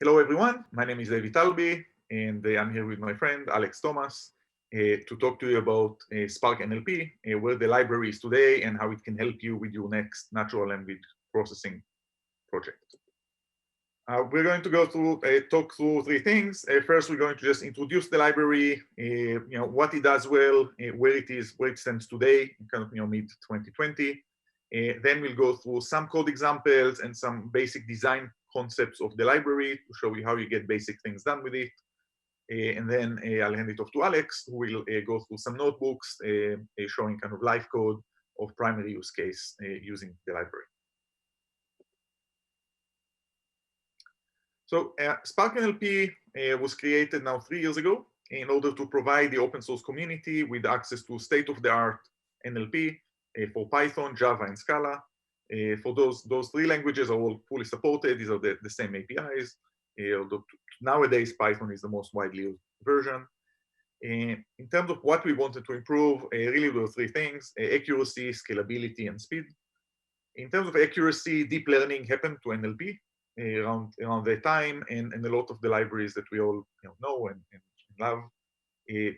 Hello, everyone. My name is David Talby, and I'm here with my friend Alex Thomas to talk to you about Spark NLP, where the library is today and how it can help you with your next natural language processing project. We're going to go through, talk through three things. First, we're going to just introduce the library, what it does well, where it stands today, kind of mid 2020. Then we'll go through some code examples and some basic design concepts of the library to show you how you get basic things done with it. And then I'll hand it off to Alex, who will go through some notebooks showing kind of live code of primary use case using the library. So Spark NLP was created now 3 years ago in order to provide the open source community with access to state-of-the-art NLP for Python, Java, and Scala. For those three languages are all fully supported. These are the same APIs. Although nowadays Python is the most widely used version. In terms of what we wanted to improve, really there were three things: accuracy, scalability, and speed. In terms of accuracy, deep learning happened to NLP around that time, and a lot of the libraries that we all know and love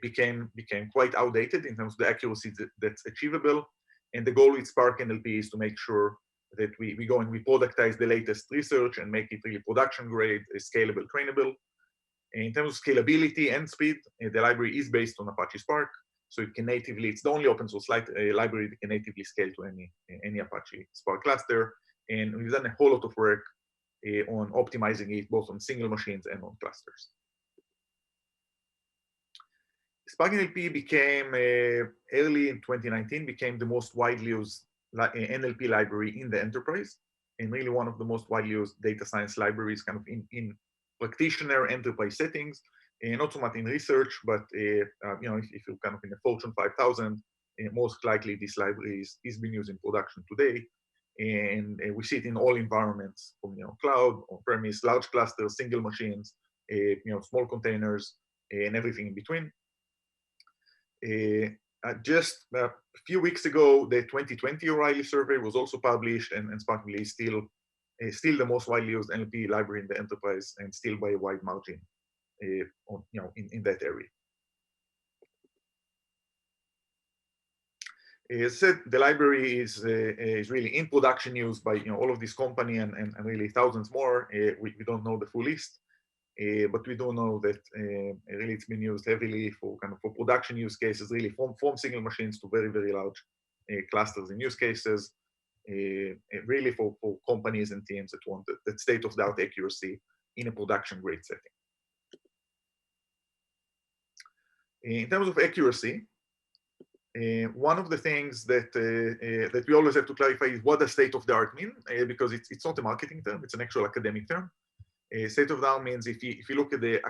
became quite outdated in terms of the accuracy that's achievable. And the goal with Spark NLP is to make sure that we go and we productize the latest research and make it really production grade, scalable, trainable. In terms of scalability and speed, the library is based on Apache Spark, so it can natively, it's the only open source library that can natively scale to any Apache Spark cluster. And we've done a whole lot of work on optimizing it both on single machines and on clusters. Spark NLP became, early in 2019, became the most widely used NLP library in the enterprise, and really one of the most widely used data science libraries kind of in practitioner enterprise settings, not so much in research, but if you're kind of in the Fortune 5000, most likely this library is being used in production today. And we see it in all environments, from cloud, on-premise, large clusters, single machines, small containers, and everything in between. Just a few weeks ago, the 2020 O'Reilly survey was also published, and Spark NLP is still the most widely used NLP library in the enterprise, and still by a wide margin, in that area. As said, the library is really in production use by all of this company and really thousands more. We don't know the full list, but we do know that really it's been used heavily for production use cases, really from single machines to very large clusters in use cases, really for companies and teams that want that state-of-the-art accuracy in a production grade setting. In terms of accuracy, one of the things that we always have to clarify is what does state-of-the-art mean, because it's not a marketing term, it's an actual academic term. State-of-the-art means if you look at the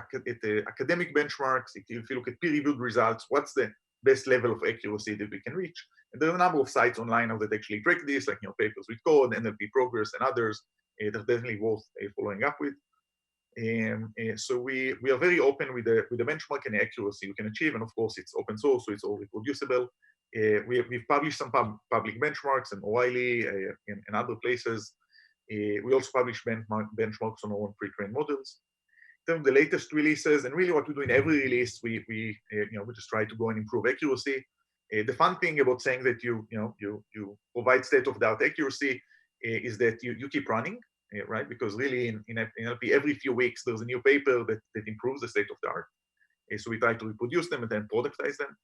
academic benchmarks, if you look at peer-reviewed results, what's the best level of accuracy that we can reach? And there are a number of sites online now that actually track this, like Papers with Code, NLP Progress, and others that are definitely worth following up with. So we are very open with the benchmark and the accuracy we can achieve, and of course it's open source, so it's all reproducible. We've published some public benchmarks in O'Reilly and other places. We also publish benchmarks on our own pre-trained models. In terms of the latest releases, and really what we do in every release, we just try to go and improve accuracy. The fun thing about saying that you provide state-of-the-art accuracy is that you keep running. Right? Because really in NLP, every few weeks, there's a new paper that improves the state of the art. So we try to reproduce them and then productize them.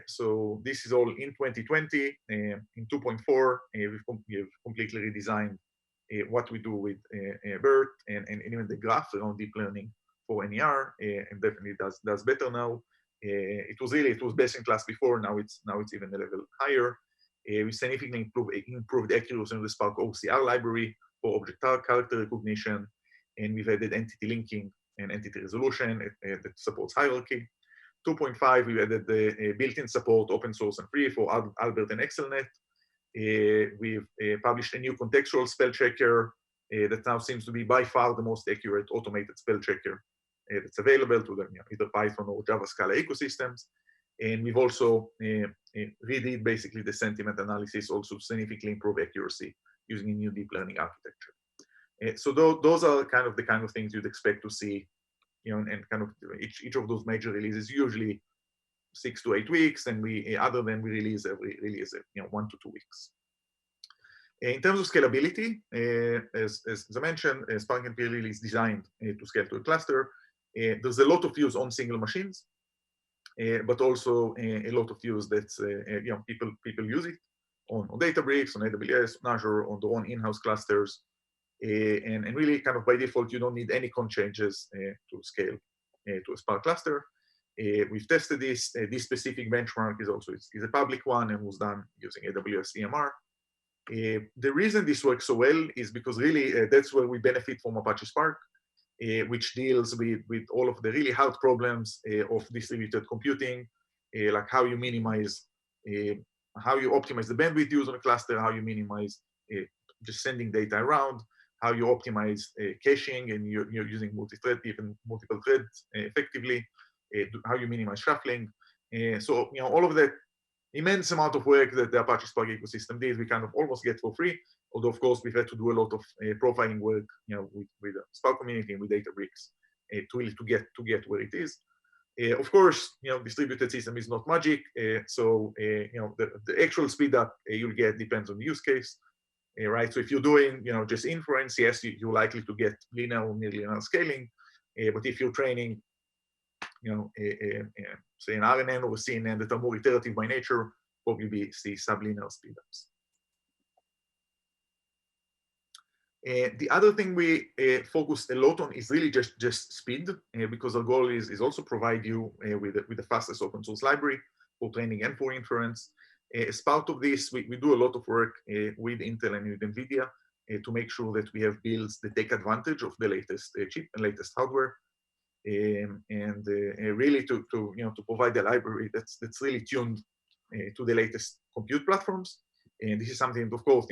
So this is all in 2020. In 2.4, we've completely redesigned what we do with BERT and even the graph around deep learning for NER, and definitely does better now. It was best in class before. Now it's even a level higher. We significantly improved accuracy in the Spark OCR library for object character recognition, and we've added entity linking and entity resolution that supports hierarchy. 2.5, we added the built-in support, open source and free, for Albert and XLNet. We've published a new contextual spell checker that now seems to be by far the most accurate automated spell checker that's available to either Python or Java Scala ecosystems. And we've also redid basically the sentiment analysis, also significantly improve accuracy using a new deep learning architecture. So those are the kind of things you'd expect to see, and kind of each of those major releases usually 6 to 8 weeks, and we release every 1 to 2 weeks. In terms of scalability, as I mentioned, Spark NLP really is designed to scale to a cluster. There's a lot of use on single machines, but also a lot of use that's people use it on Databricks, on AWS, on Azure, on their own in-house clusters, and really kind of by default you don't need any con changes to scale to a Spark cluster. We've tested this. This specific benchmark is a public one and was done using AWS EMR. The reason this works so well is because really that's where we benefit from Apache Spark, which deals with all of the really hard problems of distributed computing, like how you minimize, how you optimize the bandwidth used on a cluster, how you minimize just sending data around, how you optimize caching and you're using multi-thread, even multiple threads effectively, how you minimize shuffling. So all of that immense amount of work that the Apache Spark ecosystem did, we kind of almost get for free. Although of course we've had to do a lot of profiling work, with the Spark community and with Databricks to get where it is. Of course, distributed system is not magic, so the actual speed up you'll get depends on the use case, right? So if you're doing just inference, yes, you're likely to get linear or near linear scaling, but if you're training say an RNN or a CNN that are more iterative by nature, probably see sublinear speedups. The other thing we focused a lot on is really just speed, because our goal is also provide you with the fastest open source library for training and for inference. As part of this, we do a lot of work with Intel and with Nvidia to make sure that we have builds that take advantage of the latest chip and latest hardware. And really to provide a library that's really tuned to the latest compute platforms. And this is something, of course,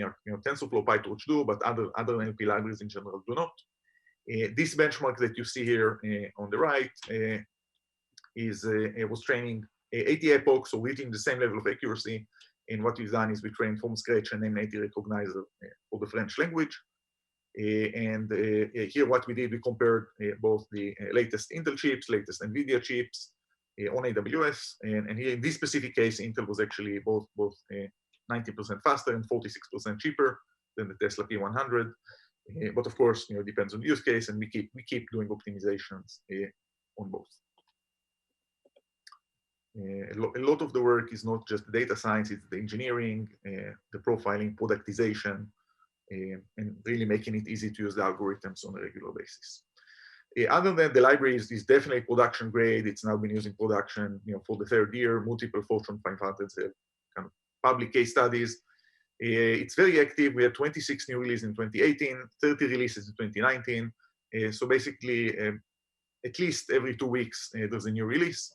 TensorFlow, PyTorch do, but other NLP libraries in general do not. This benchmark that you see here on the right was training 80 epochs, so reaching the same level of accuracy. And what we've done is we trained from scratch an M80 recognizer for the French language. And here what we did, we compared both the latest Intel chips, latest Nvidia chips on AWS. And here in this specific case, Intel was actually both 90% faster and 46% cheaper than the Tesla P100. But of course, it depends on the use case, and we keep doing optimizations on both. A lot of the work is not just data science, it's the engineering, the profiling, productization, and really making it easy to use the algorithms on a regular basis. Other than the library is definitely production grade. It's now been used in production for the 3rd year. Multiple Fortune 500s have kind of public case studies. It's very active. We had 26 new releases in 2018, 30 releases in 2019. So basically, at least every 2 weeks, there's a new release.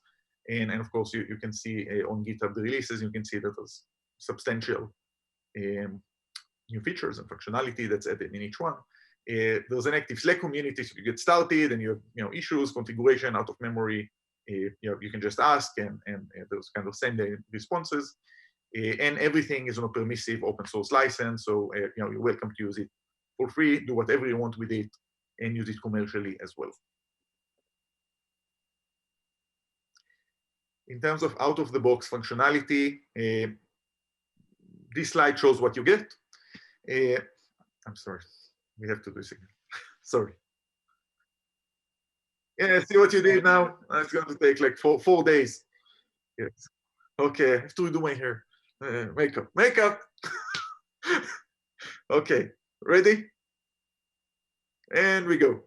And of course, you can see on GitHub the releases. You can see that there's substantial new features and functionality that's added in each one. There's an active Slack community, so you get started and you have issues, configuration out of memory. You can just ask, and there's kind of same day responses. And everything is on a permissive open source license, so you're welcome to use it for free, do whatever you want with it, and use it commercially as well. In terms of out-of-the-box functionality, this slide shows what you get. I'm sorry, we have to do this again. Sorry. Yeah, see what you did now? It's going to take like four days. Yes. Okay, I have to do my hair. Makeup. Okay, ready? And we go.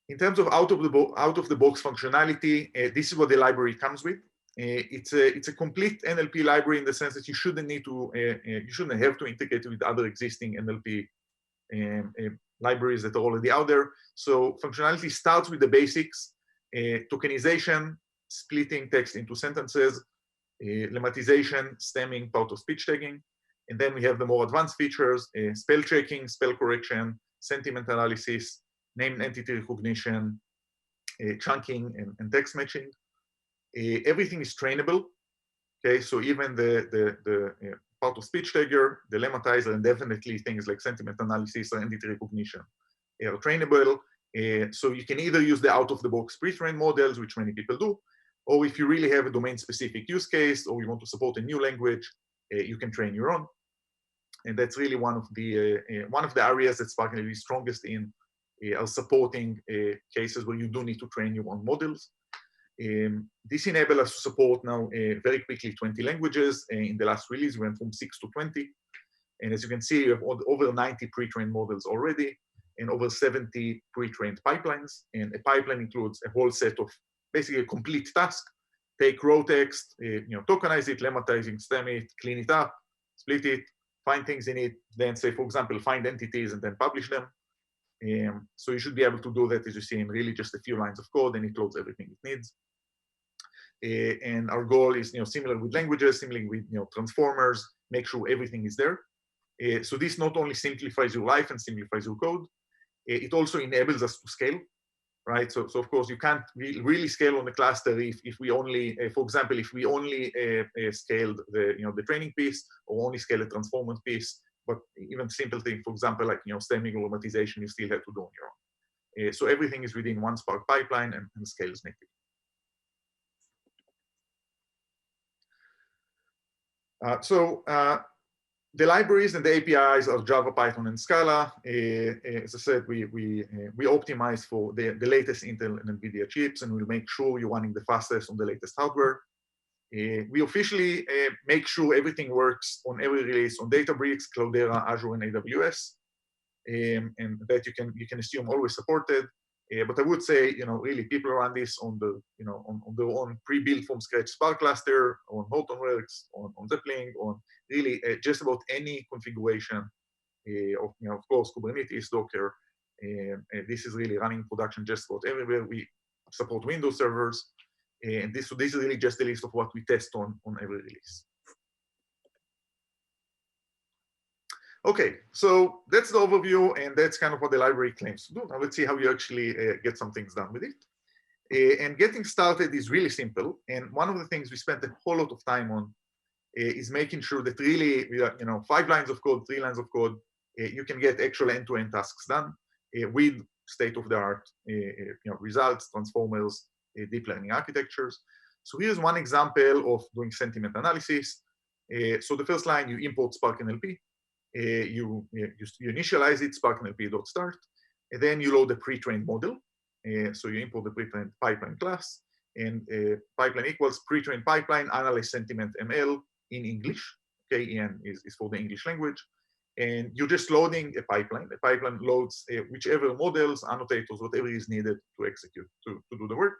In terms of out of the box functionality, this is what the library comes with. It's a complete NLP library in the sense that you shouldn't have to integrate with other existing NLP libraries that are already out there. So functionality starts with the basics: tokenization, splitting text into sentences, lemmatization, stemming, part-of-speech tagging, and then we have the more advanced features: spell checking, spell correction, sentiment analysis, name entity recognition, chunking, and text matching. Everything is trainable. Okay, so even the part of speech tagger, the lemmatizer, and definitely things like sentiment analysis or entity recognition are trainable. So you can either use the out-of-the-box pre-trained models, which many people do, or if you really have a domain-specific use case or you want to support a new language, you can train your own. And that's really one of the areas that Spark NLP is strongest in, are supporting cases where you do need to train your own models. This enables us to support now very quickly 20 languages. In the last release, we went from 6 to 20. And as you can see, you have over 90 pre-trained models already and over 70 pre-trained pipelines. And a pipeline includes a whole set of basically a complete task. Take raw text, tokenize it, lemmatizing, stem it, clean it up, split it, find things in it, then say, for example, find entities and then publish them. So you should be able to do that, as you see, in really just a few lines of code, and it loads everything it needs. And our goal is, similar with languages, similar with transformers, make sure everything is there. So this not only simplifies your life and simplifies your code, it also enables us to scale, right? So of course you can't really scale on a cluster if we only, for example, if we only scaled the training piece or only scale a transformer piece. But even simple thing, for example, like stemming or lemmatization, you still have to do on your own. So everything is within one Spark pipeline and scales natively. The libraries and the APIs are Java, Python, and Scala. As I said, we optimize for the latest Intel and Nvidia chips, and we'll make sure you're running the fastest on the latest hardware. We officially make sure everything works on every release on Databricks, Cloudera, Azure, and AWS, and that you can assume always supported. But I would say, really people run this on on their own pre-built from scratch Spark cluster, on Hortonworks, on Zeppelin, on really just about any configuration of course, Kubernetes, Docker. This is really running production just about everywhere. We support Windows servers, and this is really just a list of what we test on every release. Okay, so that's the overview, and that's kind of what the library claims to do. Now let's see how you actually get some things done with it. And getting started is really simple. And one of the things we spent a whole lot of time on is making sure that really, 5 lines of code, 3 lines of code, you can get actual end-to-end tasks done with state-of-the-art results, transformers, deep learning architectures. So here's one example of doing sentiment analysis. So the first line, you import Spark NLP. You initialize it, Spark NLP.start, and then you load the pre-trained model. So you import the pre-trained pipeline class, and pipeline equals pre-trained pipeline, analyze sentiment ML in English. Okay, EN is for the English language. And you're just loading a pipeline. The pipeline loads whichever models, annotators, whatever is needed to execute, to do the work.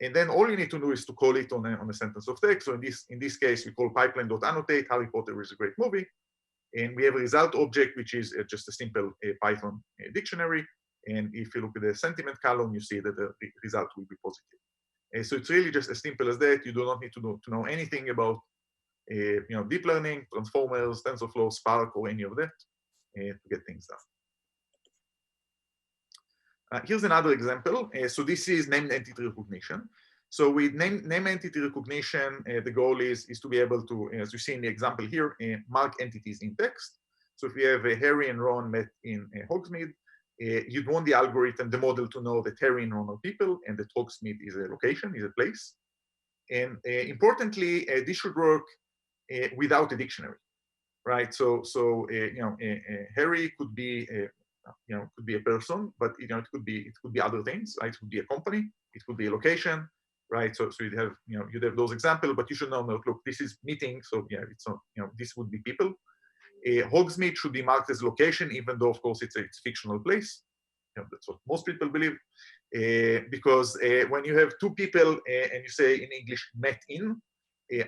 And then all you need to do is to call it on a sentence of text. So in this case, we call pipeline.annotate, Harry Potter is a great movie. And we have a result object, which is just a simple Python dictionary. And if you look at the sentiment column, you see that the result will be positive. So it's really just as simple as that. You do not need to know anything about deep learning, transformers, TensorFlow, Spark, or any of that to get things done. Here's another example. So this is named entity recognition. So with name entity recognition, the goal is to be able to, as you see in the example here, mark entities in text. So if we have Harry and Ron met in Hogsmeade, you'd want the algorithm, the model, to know that Harry and Ron are people and that Hogsmeade is a location, is a place. And importantly, this should work without a dictionary, right? So Harry could be a person, but it could be other things, right? It could be a company, it could be a location, right? So you'd have those examples, but you should know, look, this is meeting, so yeah, it's not, this would be people. Hogsmeade should be marked as location, even though of course it's a fictional place. That's what most people believe, because when you have 2 people and you say in English met in,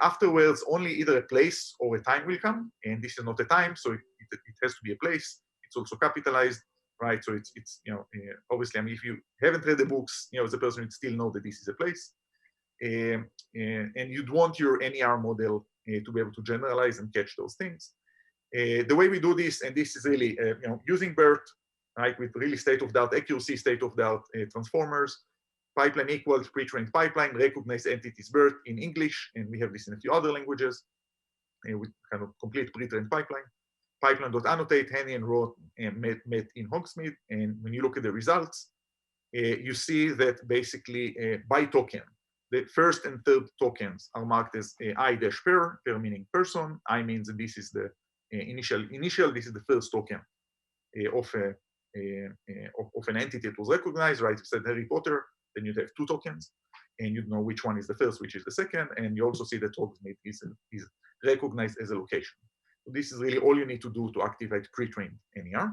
afterwards only either a place or a time will come, and this is not a time, so it has to be a place. It's also capitalized, right? So it's obviously, I mean, if you haven't read the books, as a person, you'd still know that this is a place. And you'd want your NER model to be able to generalize and catch those things. The way we do this, and this is really using BERT, right, with really state-of-the-art accuracy, state-of-the-art transformers, pipeline equals pre-trained pipeline, recognize entities BERT in English, and we have this in a few other languages. with kind of complete pre-trained pipeline.annotate, Henny and Roth met in Hogsmeade. And when you look at the results, you see that basically by token, the first and third tokens are marked as I-per, per meaning person. I means that this is the initial, this is the first token of an entity that was recognized, right? If you said Harry Potter, then you'd have two tokens, and you'd know which one is the first, which is the second, and you also see that Hogsmeade is recognized as a location. So this is really all you need to do to activate pre-trained NER.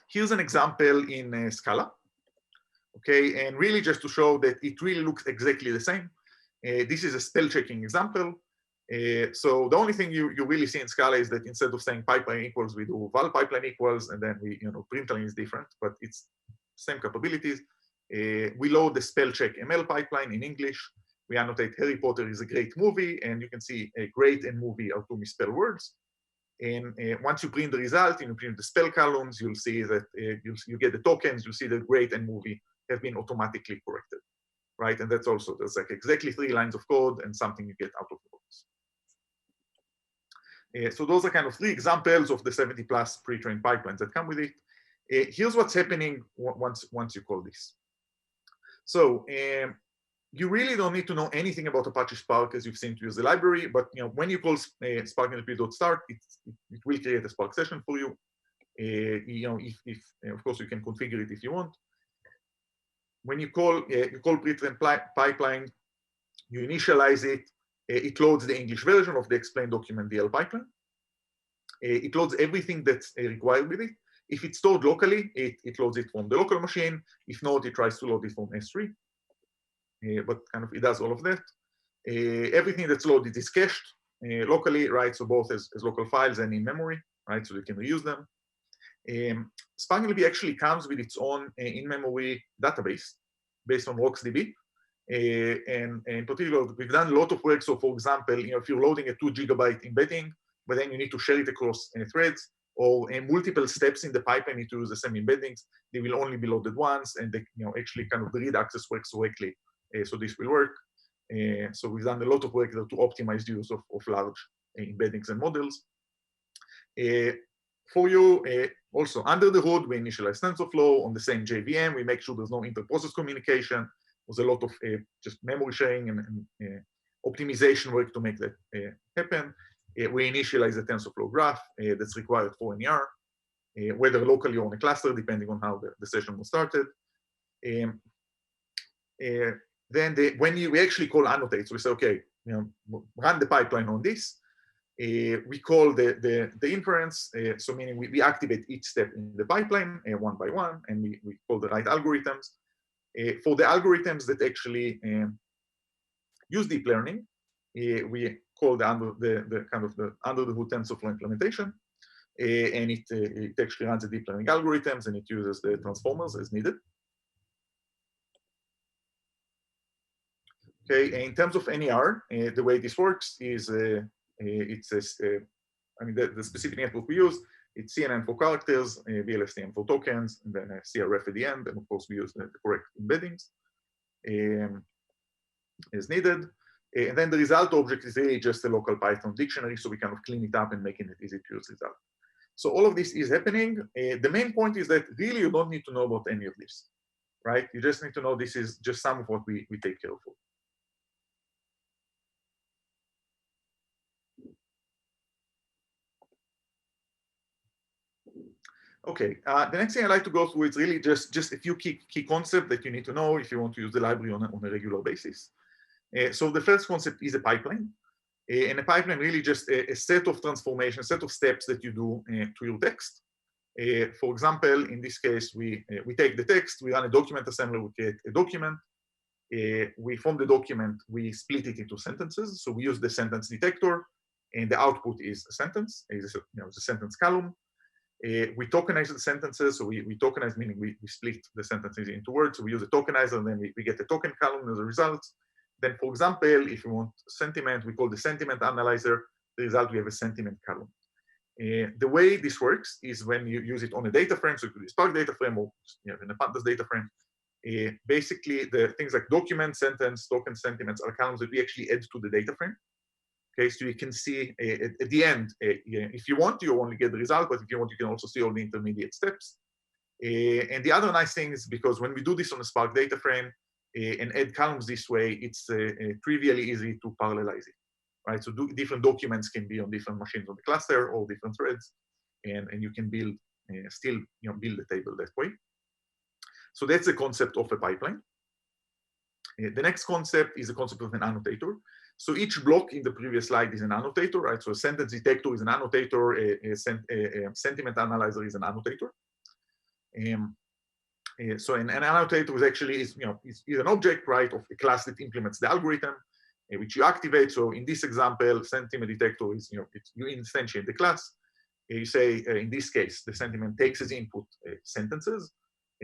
Here's an example in Scala, okay, and really just to show that it really looks exactly the same. This is a spell checking example. So the only thing you really see in Scala is that instead of saying pipeline equals, we do val pipeline equals, and then we, println is different, but it's same capabilities. We load the spell check ML pipeline in English. We annotate Harry Potter is a great movie, and you can see great and movie are two misspelled words. And once you print the result, and you print the spell columns, you'll see that you get the tokens. You see that great and movie have been automatically corrected, right? And that's also, there's like exactly 3 lines of code and something you get out of the box. So those are kind of 3 examples of the 70+ pre-trained pipelines that come with it. Here's what's happening once you call this. So you really don't need to know anything about Apache Spark as you've seen to use the library, but when you call Spark NLP.start, it will create a Spark session for you. If of course you can configure it if you want. When you call pre-trained pipeline, you initialize it. It loads the English version of the explain document DL pipeline. It loads everything that's required with it. If it's stored locally, it loads it from the local machine. If not, it tries to load it from S3. But kind of it does all of that. Everything that's loaded is cached locally, right? So both as local files and in memory, right? So you can reuse them. Spark NLP actually comes with its own in-memory database based on RocksDB. And in particular, we've done a lot of work. So for example, if you're loading a 2 GB embedding, but then you need to share it across threads, or multiple steps in the pipeline need to use the same embeddings, they will only be loaded once, and they actually kind of the read access works correctly. So this will work. So we've done a lot of work there to optimize the use of large embeddings and models. For you, also under the hood, we initialize TensorFlow on the same JVM. We make sure there's no inter-process communication. There's a lot of just memory sharing and optimization work to make that happen. We initialize the TensorFlow graph that's required for NER, whether locally or on a cluster, depending on how the session was started. Then when we actually call annotate, so we say, okay, run the pipeline on this. We call the inference, so meaning we activate each step in the pipeline one by one, and we call the right algorithms. For the algorithms that actually use deep learning, we call the under the hood TensorFlow implementation, and it actually runs the deep learning algorithms, and it uses the transformers as needed. Okay, in terms of NER, the way this works is the specific network we use, it's CNN for characters, VLSTM for tokens, and then CRF at the end, and of course we use the correct embeddings as needed. And then the result object is really just a local Python dictionary, so we kind of clean it up and making it easy to use result. So all of this is happening. The main point is that really you don't need to know about any of this, right? You just need to know this is just some of what we take care of. Okay, the next thing I like to go through is really just a few key concepts that you need to know if you want to use the library on a regular basis. So the first concept is a pipeline. And a pipeline really just a set of transformations, set of steps that you do to your text. For example, in this case, we take the text, we run a document assembler, we create a document. From the document, we split it into sentences. So we use the sentence detector, and the output is a sentence, is a sentence column. We tokenize the sentences, so we tokenize, meaning we split the sentences into words. So we use a tokenizer, and then we get the token column as a result. Then, for example, if you want sentiment, we call the sentiment analyzer. The result, we have a sentiment column. The way this works is when you use it on a data frame, so it could be Spark data frame or in a pandas data frame. Basically, the things like document, sentence, token, sentiments are columns that we actually add to the data frame. Okay, so you can see at the end, if you want, you only get the result, but if you want, you can also see all the intermediate steps. And the other nice thing is because when we do this on a Spark data frame and add columns this way, it's trivially easy to parallelize it, right? So different documents can be on different machines on the cluster or different threads, and you can build still build the table that way. So that's the concept of a pipeline. The next concept is the concept of an annotator. So each block in the previous slide is an annotator, right? So a sentence detector is an annotator, a sentiment analyzer is an annotator. So an annotator is actually is an object, right, of a class that implements the algorithm, which you activate. So in this example, sentiment detector is you instantiate the class. You say in this case the sentiment takes as input sentences.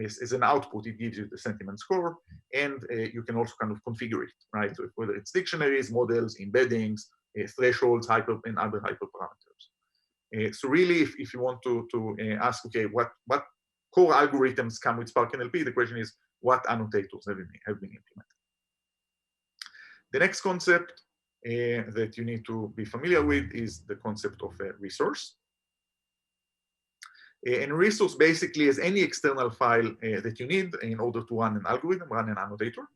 As an output, it gives you the sentiment score, and you can also kind of configure it, right? So whether it's dictionaries, models, embeddings, thresholds, and other hyperparameters. So really, if you want to ask, okay, what core algorithms come with Spark NLP, the question is, what annotators have been implemented? The next concept that you need to be familiar with is the concept of a resource. And resource basically is any external file that you need in order to run an algorithm, run an annotator.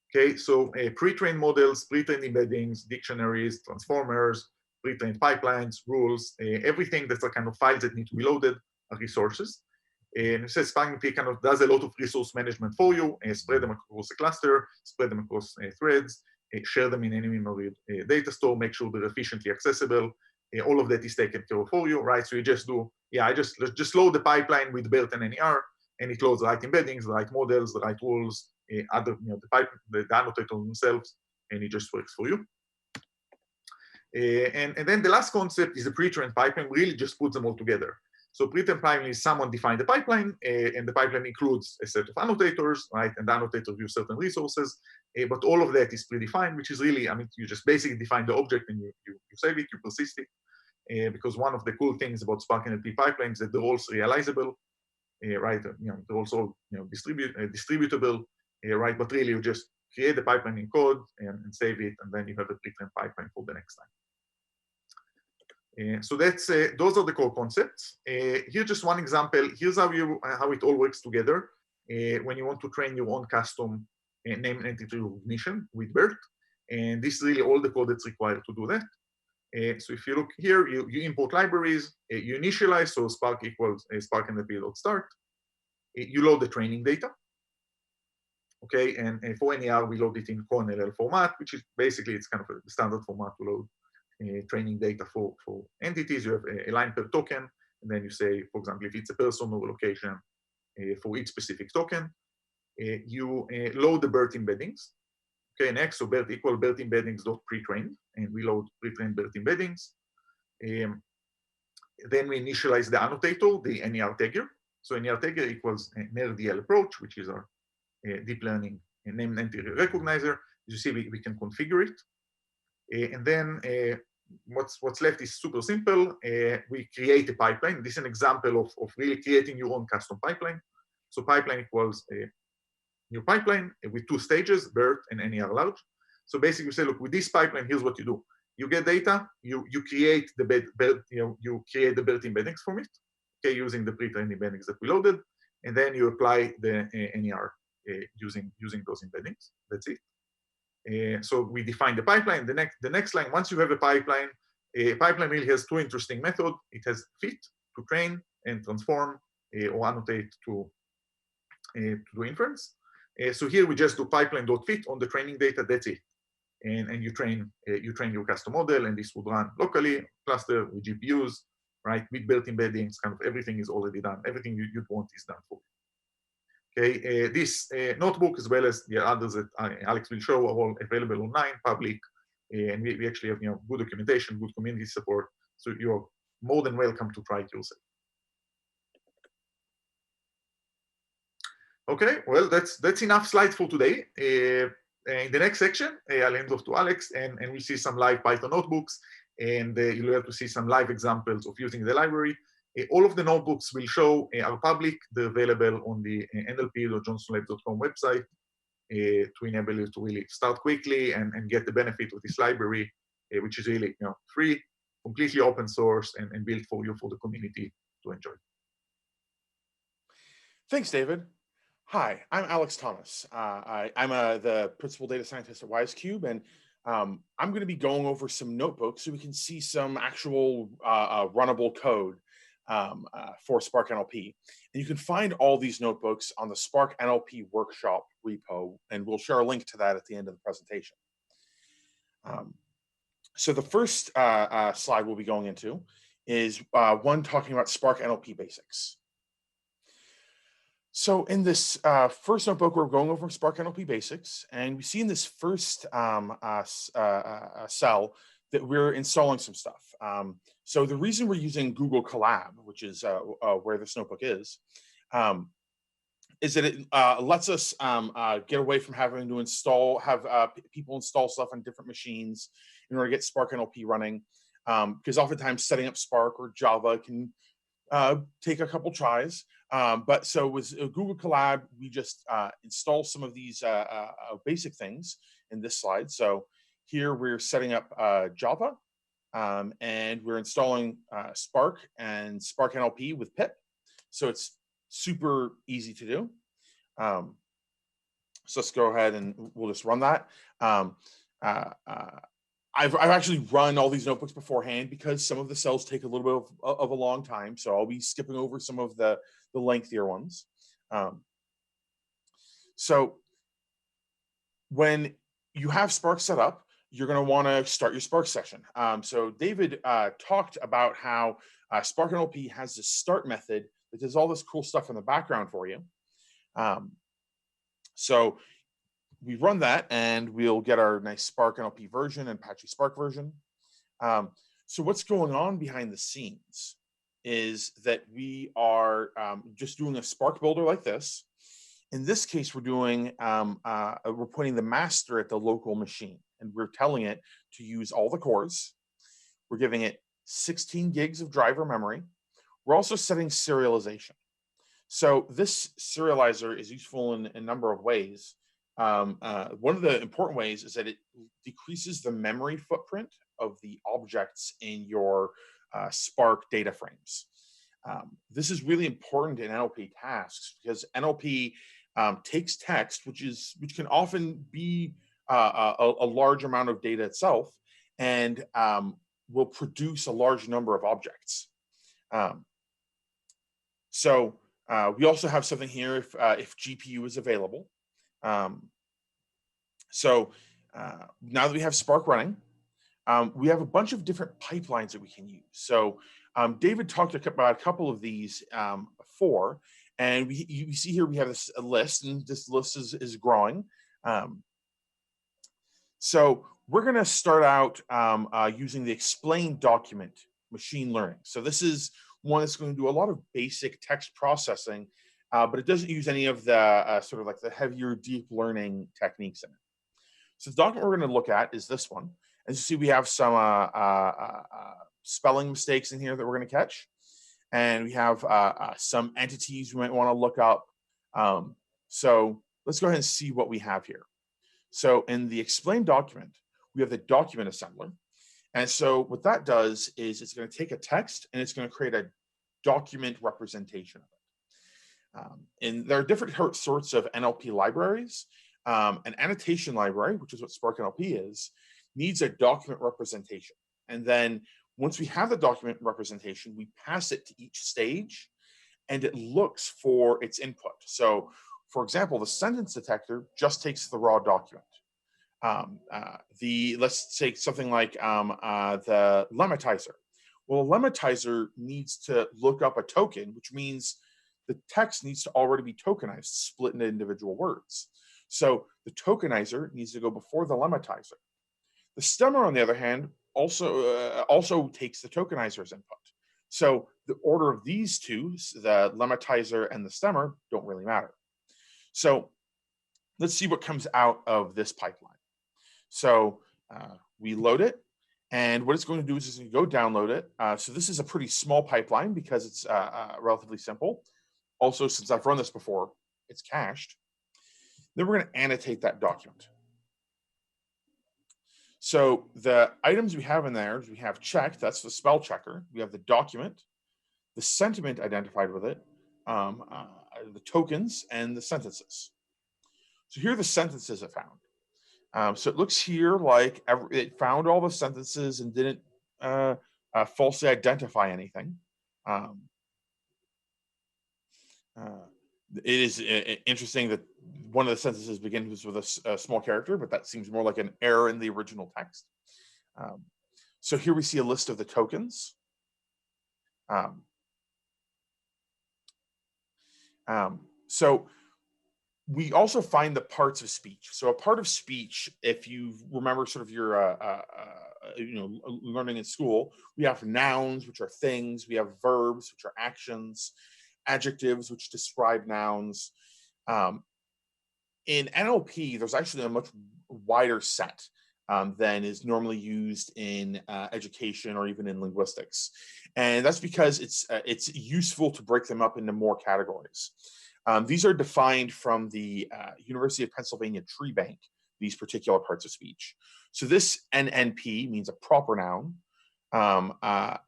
Okay, so pre-trained models, pre-trained embeddings, dictionaries, transformers, pre-trained pipelines, rules, everything that's a kind of files that need to be loaded are resources. And it says Spark NLP kind of does a lot of resource management for you, spread them across a cluster, spread them across threads, share them in any memory data store, make sure they're efficiently accessible. All of that is taken care of for you, right? So you just do, I just load the pipeline with BERT and NER, and it loads the right embeddings, the right models, the right rules, the annotators themselves, and it just works for you. And then the last concept is the pre-trained pipeline, really just puts them all together. So pre-trained pipeline is someone defined the pipeline, and the pipeline includes a set of annotators, right? And the annotators use certain resources, but all of that is predefined, which is really, you just basically define the object and you save it, you persist it. Because one of the cool things about Spark NLP pipelines is that they're also realizable, right? They're also distributable, right? But really, you just create the pipeline in code and save it, and then you have a pre-trained pipeline for the next time. So that's those are the core concepts. Here's just one example. Here's how it all works together when you want to train your own custom name and entity recognition with BERT, and this is really all the code that's required to do that. So if you look here, you import libraries, you initialize, so Spark equals Spark NLP.start. You load the training data. Okay, and for NER, we load it in CONLL format, which is basically, it's kind of a standard format to load training data for entities. You have a line per token, and then you say, for example, if it's a person or a location for each specific token. You load the BERT embeddings. Okay, next, so BERT equal BERT embeddings dot pre-trained, and we load pre-trained BERT embeddings. Then we initialize the annotator, the NER tagger. So NER tagger equals NER-DL approach, which is our deep learning name entity recognizer. As you see, we can configure it. And then what's left is super simple. We create a pipeline. This is an example of really creating your own custom pipeline. So pipeline equals new pipeline with two stages, BERT and NER large. So basically, we say, look, with this pipeline, here's what you do. You get data, you create the BERT, you create the BERT embeddings from it, okay, using the pre-trained embeddings that we loaded, and then you apply the NER using those embeddings. That's it. So we define the pipeline. The next line, once you have a pipeline really has two interesting methods. It has fit to train and transform or annotate to do inference. So here we just do pipeline.fit on the training data. That's it, and you train your custom model, and this would run locally, cluster with GPUs, right? With BERT embeddings, kind of everything is already done. Everything you'd want is done for you. Okay, this notebook as well as the others that Alex will show are all available online, public, and we actually have good documentation, good community support. So you're more than welcome to try it yourself. Okay, well, that's enough slides for today. In the next section, I'll hand off to Alex, and we'll see some live Python notebooks, and you'll have to see some live examples of using the library. All of the notebooks will show are public. They're available on the nlp.johnsonlabs.com website to enable you to really start quickly and get the benefit of this library, which is really free, completely open source, and built for you, for the community to enjoy. Thanks, David. Hi, I'm Alex Thomas. I'm the principal data scientist at WiseCube, and I'm going to be going over some notebooks so we can see some actual runnable code for Spark NLP. And you can find all these notebooks on the Spark NLP workshop repo, and we'll share a link to that at the end of the presentation. So the first slide we'll be going into is one talking about Spark NLP basics. So in this first notebook, we're going over Spark NLP basics, and we see in this first cell that we're installing some stuff. So the reason we're using Google Colab, which is where this notebook is that it lets us get away from having to have people install stuff on different machines in order to get Spark NLP running, because oftentimes setting up Spark or Java can take a couple tries. But so with Google Colab, we just install some of these basic things in this slide. So here we're setting up Java, and we're installing Spark and Spark NLP with pip. So it's super easy to do. So let's go ahead and we'll just run that. I've actually run all these notebooks beforehand because some of the cells take a little bit of a long time. So I'll be skipping over some of the lengthier ones. So when you have Spark set up, you're going to want to start your Spark session. So David talked about how Spark NLP has this start method that does all this cool stuff in the background for you. So we run that and we'll get our nice Spark NLP version and Apache Spark version. So what's going on behind the scenes is that we are just doing a Spark builder like this. In this case, we're doing, we're putting the master at the local machine, and we're telling it to use all the cores. We're giving it 16 gigs of driver memory. We're also setting serialization. So this serializer is useful in a number of ways. One of the important ways is that it decreases the memory footprint of the objects in your Spark data frames. This is really important in NLP tasks because NLP takes text, which can often be a large amount of data itself, and will produce a large number of objects. So we also have something here if GPU is available. So now that we have Spark running, we have a bunch of different pipelines that we can use. So David talked about a couple of these before, and you see here we have this list, and this list is growing. So we're going to start out using the explain document machine learning. So this is one that's going to do a lot of basic text processing, but it doesn't use any of the sort of like the heavier deep learning techniques in it. So the document we're going to look at is this one. As you see, we have some spelling mistakes in here that we're going to catch. And we have some entities we might want to look up. So let's go ahead and see what we have here. So in the explain document, we have the document assembler. And so what that does is it's going to take a text and it's going to create a document representation of it. And there are different sorts of NLP libraries. An annotation library, which is what Spark NLP is, needs a document representation. And then once we have the document representation, we pass it to each stage and it looks for its input. So for example, the sentence detector just takes the raw document. Let's take something like the lematizer. Well, a lematizer needs to look up a token, which means the text needs to already be tokenized, split into individual words. So the tokenizer needs to go before the lematizer. The stemmer, on the other hand, also takes the tokenizer's input. So the order of these two, the lematizer and the stemmer, don't really matter. So let's see what comes out of this pipeline. So we load it, And what it's going to do is it's going to go download it. So this is a pretty small pipeline because it's relatively simple. Also, since I've run this before, it's cached. Then we're going to annotate that document. So the items we have in there is we have checked, that's the spell checker. We have the document, the sentiment identified with it, the tokens, and the sentences. So here are the sentences it found. So it looks here like it found all the sentences and didn't falsely identify anything. It is interesting that one of the sentences begins with a small character, but that seems more like an error in the original text. So here we see a list of the tokens. So we also find the parts of speech. So a part of speech, if you remember sort of your learning in school, we have nouns, which are things, we have verbs, which are actions, adjectives, which describe nouns. In NLP, there's actually a much wider set than is normally used in education or even in linguistics. And that's because it's useful to break them up into more categories. These are defined from the University of Pennsylvania Tree Bank, these particular parts of speech. So this NNP means a proper noun.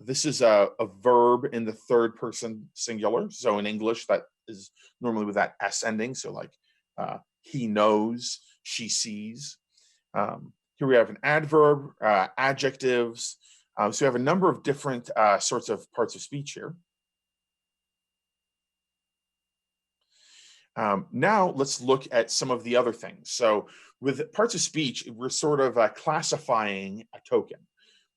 This is a verb in the third person singular. So in English, that is normally with that S ending. So like he knows, she sees. Here we have an adverb, adjectives. So we have a number of different sorts of parts of speech here. Now let's look at some of the other things. So with parts of speech, we're sort of classifying a token.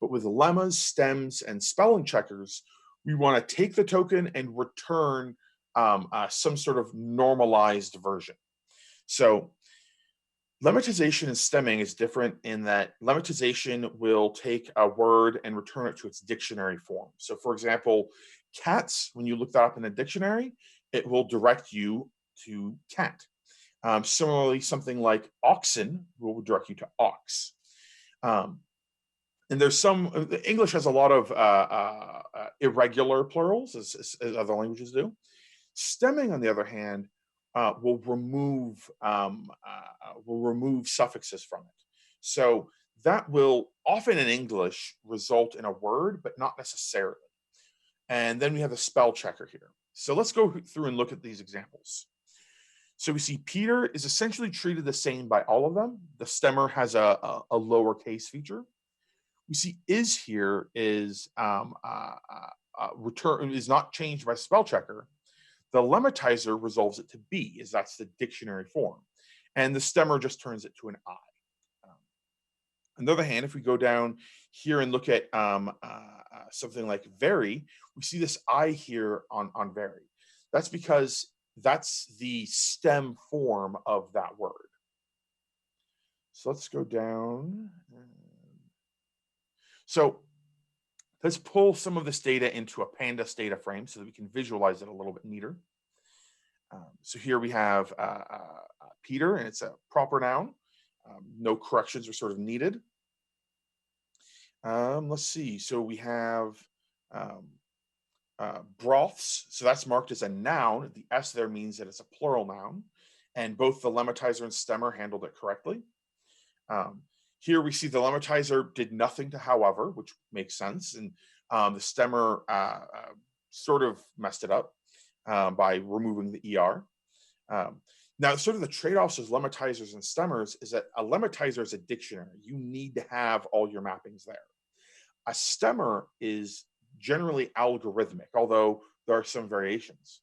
But with lemmas, stems, and spelling checkers, we want to take the token and return some sort of normalized version. So lemmatization and stemming is different in that lemmatization will take a word and return it to its dictionary form. So for example, cats, when you look that up in a dictionary, it will direct you to cat. Similarly, something like oxen will direct you to ox. And there's some, English has a lot of irregular plurals, as other languages do. Stemming, on the other hand, will remove suffixes from it. So that will often in English result in a word, but not necessarily. And then we have a spell checker here. So let's go through and look at these examples. So we see Peter is essentially treated the same by all of them. The stemmer has a lowercase feature. We see is here is return is not changed by spell checker. The lemmatizer resolves it to be, as that's the dictionary form. And the stemmer just turns it to an I. On the other hand, if we go down here and look at something like very, we see this I here on very. That's because that's the stem form of that word. So let's go down. So let's pull some of this data into a pandas data frame so that we can visualize it a little bit neater. So here we have Peter, and it's a proper noun. No corrections are sort of needed. Let's see. So we have broths. So that's marked as a noun. The S there means that it's a plural noun. And both the lemmatizer and stemmer handled it correctly. Here we see the lemmatizer did nothing to however, which makes sense. And the stemmer sort of messed it up by removing the ER. Now, sort of the trade-offs with lemmatizers and stemmers is that a lemmatizer is a dictionary. You need to have all your mappings there. A stemmer is generally algorithmic, although there are some variations.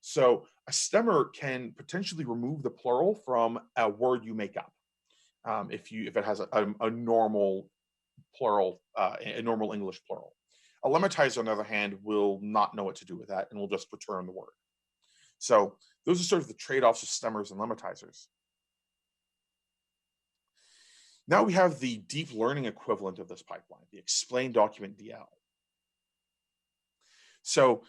So a stemmer can potentially remove the plural from a word you make up. If it has a normal plural, a normal English plural. A lemmatizer, on the other hand, will not know what to do with that and will just return the word. So those are sort of the trade-offs of stemmers and lemmatizers. Now we have the deep learning equivalent of this pipeline, the explain document DL. So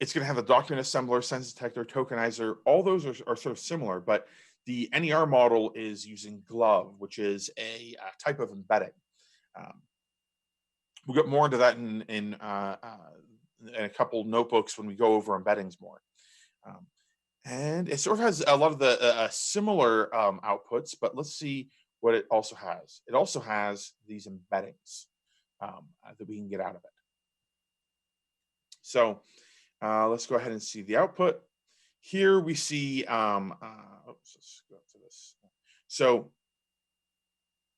it's going to have a document assembler, sentence detector, tokenizer. All those are sort of similar, but the NER model is using GLOVE, which is a type of embedding. We'll get more into that in a couple notebooks when we go over embeddings more. Um, and it sort of has a lot of the similar outputs, but let's see what it also has. It also has these embeddings that we can get out of it. So let's go ahead and see the output. Here we see, oops, let's go to this. So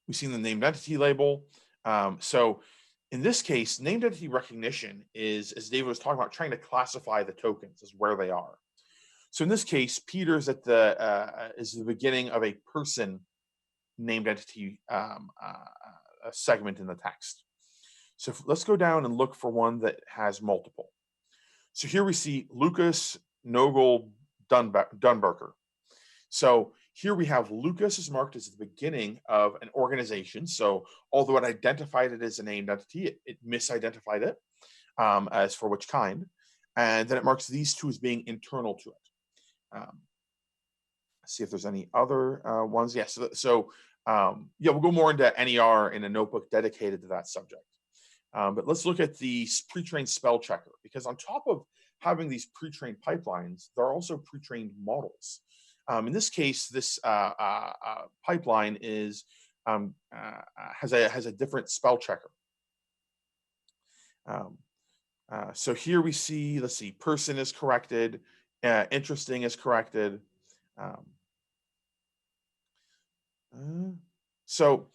we see the named entity label. So in this case, named entity recognition is, as David was talking about, trying to classify the tokens as where they are. So in this case, Peter's at the is the beginning of a person named entity segment in the text. So let's go down and look for one that has multiple. So here we see Lucas Nogel Dunbarker. So here we have Lucas is marked as the beginning of an organization. So although it identified it as a named entity, it misidentified it as for which kind. And then it marks these two as being internal to it. See if there's any other ones. Yeah, yeah, we'll go more into NER in a notebook dedicated to that subject. But let's look at the pre-trained spell checker, because on top of having these pre-trained pipelines, there are also pre-trained models. In this case, this pipeline is has a different spell checker. So here we see, let's see, person is corrected, interesting is corrected. So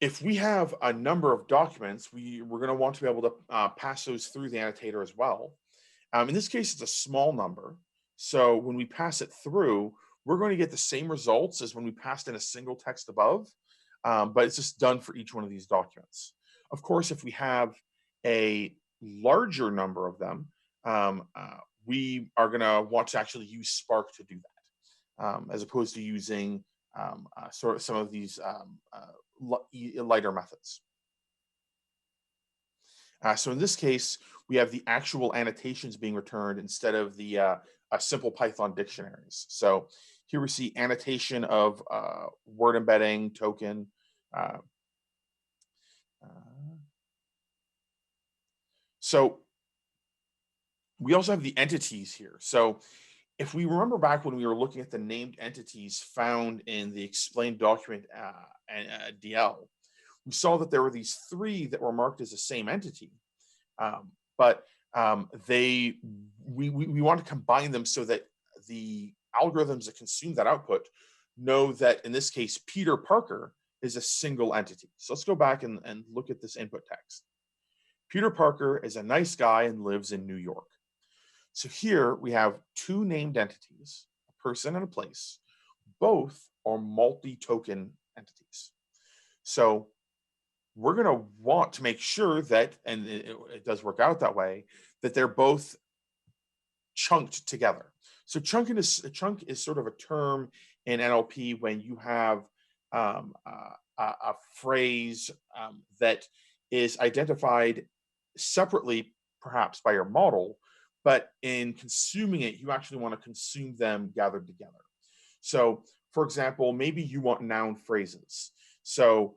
if we have a number of documents, we're going to want to be able to pass those through the annotator as well. In this case, it's a small number. So when we pass it through, we're going to get the same results as when we passed in a single text above, but it's just done for each one of these documents. Of course, if we have a larger number of them, we are going to want to actually use Spark to do that, as opposed to using sort of some of these lighter methods. So in this case, we have the actual annotations being returned instead of the simple Python dictionaries. So here we see annotation of word embedding token. So we also have the entities here. So if we remember back when we were looking at the named entities found in the explained document DL, we saw that there were these three that were marked as the same entity, but we want to combine them so that the algorithms that consume that output know that in this case, Peter Parker is a single entity. So let's go back and look at this input text. Peter Parker is a nice guy and lives in New York. So here we have two named entities, a person and a place. Both are multi-token entities. So we're going to want to make sure that, and it does work out that way, that they're both chunked together. So a chunk is sort of a term in NLP when you have a phrase that is identified separately, perhaps by your model, but in consuming it, you actually want to consume them gathered together. So, for example, maybe you want noun phrases. So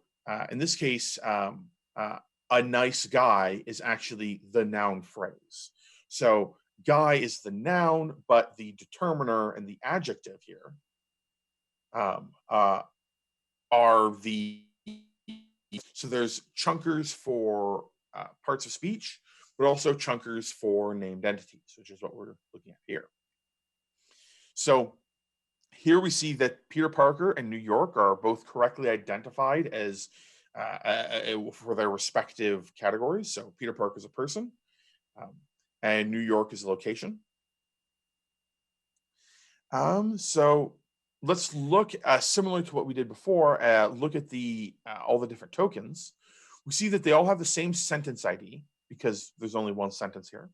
in this case, a nice guy is actually the noun phrase. So guy is the noun, but the determiner and the adjective here are the, so there's chunkers for parts of speech, but also chunkers for named entities, which is what we're looking at here. So here we see that Peter Parker and New York are both correctly identified as for their respective categories. So Peter Parker is a person, and New York is a location. So let's look similar to what we did before. Look at all the different tokens. We see that they all have the same sentence ID because there's only one sentence here.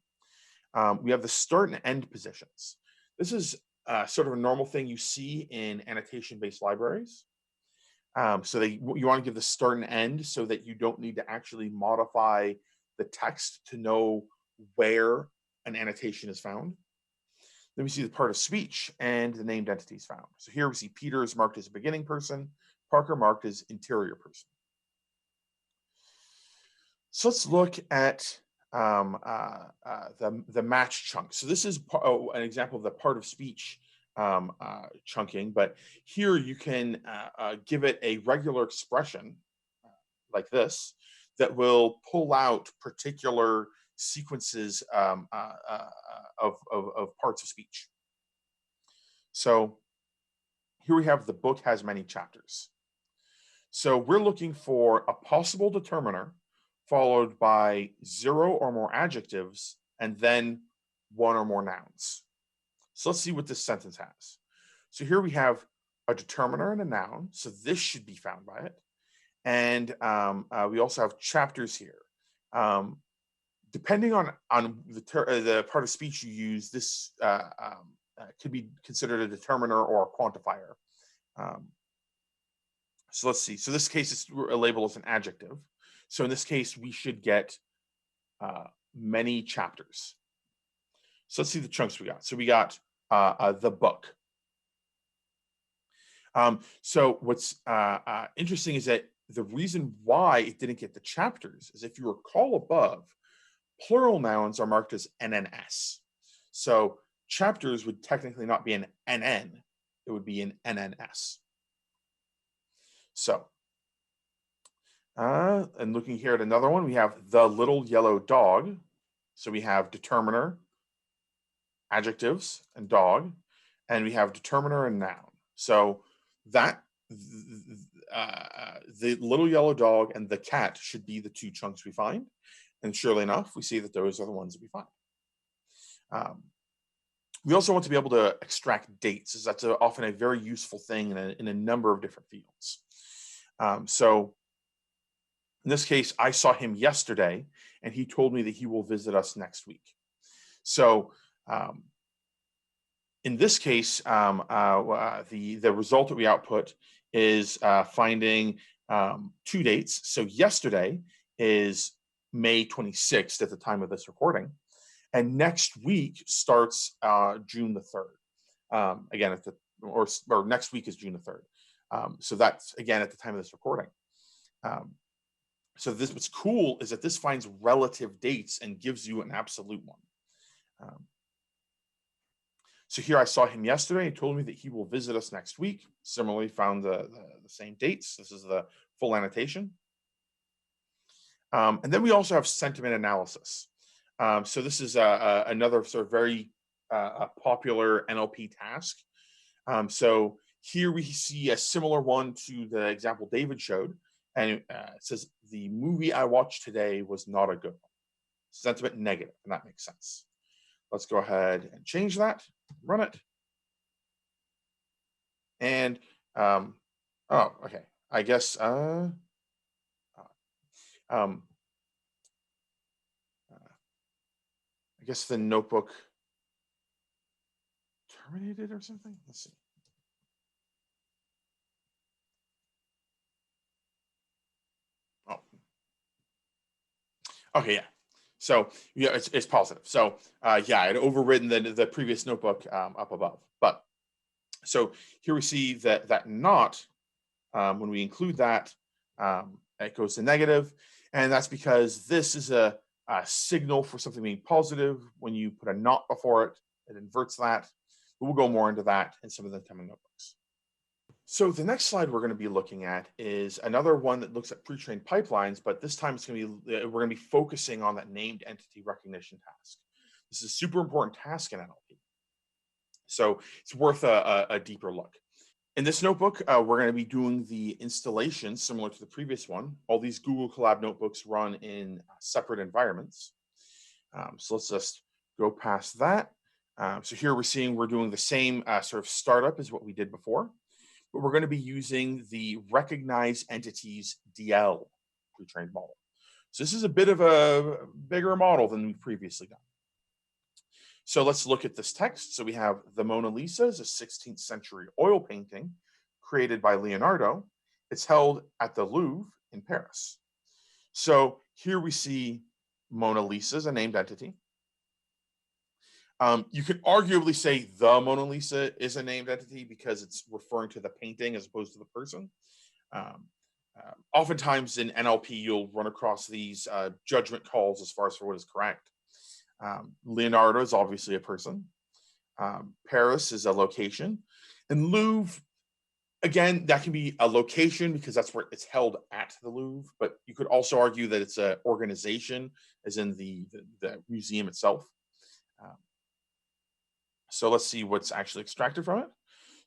We have the start and end positions. This is sort of a normal thing you see in annotation-based libraries. So you want to give the start and end so that you don't need to actually modify the text to know where an annotation is found. Then we see the part of speech and the named entities found. So here we see Peter is marked as a beginning person, Parker marked as interior person. So let's look at the match chunk. So this is an example of the part of speech chunking, but here you can give it a regular expression like this that will pull out particular sequences of parts of speech. So here we have the book has many chapters. So we're looking for a possible determiner followed by 0 or more adjectives and then 1 or more nouns. So let's see what this sentence has. So here we have a determiner and a noun. So this should be found by it. And we also have chapters here. Depending on the part of speech you use, this could be considered a determiner or a quantifier. So let's see. So this case is labeled as an adjective. So in this case, we should get many chapters. So let's see the chunks we got. So we got the book. So what's interesting is that the reason why it didn't get the chapters is if you recall above, plural nouns are marked as NNS. So chapters would technically not be an NN, it would be an NNS. So, and looking here at another one, we have the little yellow dog. So we have determiner, adjectives, and dog, and we have determiner and noun. So that the little yellow dog and the cat should be the 2 chunks we find. And surely enough, we see that those are the ones that we find. We also want to be able to extract dates, as that's often a very useful thing in a number of different fields. So in this case, I saw him yesterday, and he told me that he will visit us next week. So in this case, the result that we output is finding 2 dates. So yesterday is May 26th at the time of this recording, and next week starts June the 3rd. Again, or next week is June the 3rd. So that's again at the time of this recording. So what's cool is that this finds relative dates and gives you an absolute one. So here I saw him yesterday. He told me that he will visit us next week. Similarly, found the same dates. This is the full annotation. And then we also have sentiment analysis. So this is another sort of very popular NLP task. So here we see a similar one to the example David showed. And it says, the movie I watched today was not a good one. Sentiment negative, and that makes sense. Let's go ahead and change that, run it. And, oh, okay. I guess, I guess the notebook terminated or something. Let's see. Oh, okay, yeah. So yeah, it's positive. So yeah, I'd overridden the previous notebook up above. But so here we see that not when we include that, it goes to negative, and that's because this is a signal for something being positive. When you put a not before it, it inverts that. But we'll go more into that in some of the coming notebooks. So the next slide we're going to be looking at is another one that looks at pre-trained pipelines, but this time it's going to be we're going to be focusing on that named entity recognition task. This is a super important task in NLP, so it's worth a deeper look. In this notebook, we're going to be doing the installation similar to the previous one. All these Google Colab notebooks run in separate environments. So let's just go past that. So here we're doing the same sort of startup as what we did before, but we're going to be using the recognize entities DL pre-trained model. So this is a bit of a bigger model than we've previously done. So let's look at this text. So we have the Mona Lisa is a 16th century oil painting created by Leonardo. It's held at the Louvre in Paris. So here we see Mona Lisa as a named entity. You could arguably say the Mona Lisa is a named entity because it's referring to the painting as opposed to the person. Oftentimes in NLP, you'll run across these judgment calls as far as for what is correct. Leonardo is obviously a person. Paris is a location. And Louvre, again, that can be a location because that's where it's held at the Louvre, but you could also argue that it's an organization, as in the museum itself. So let's see what's actually extracted from it.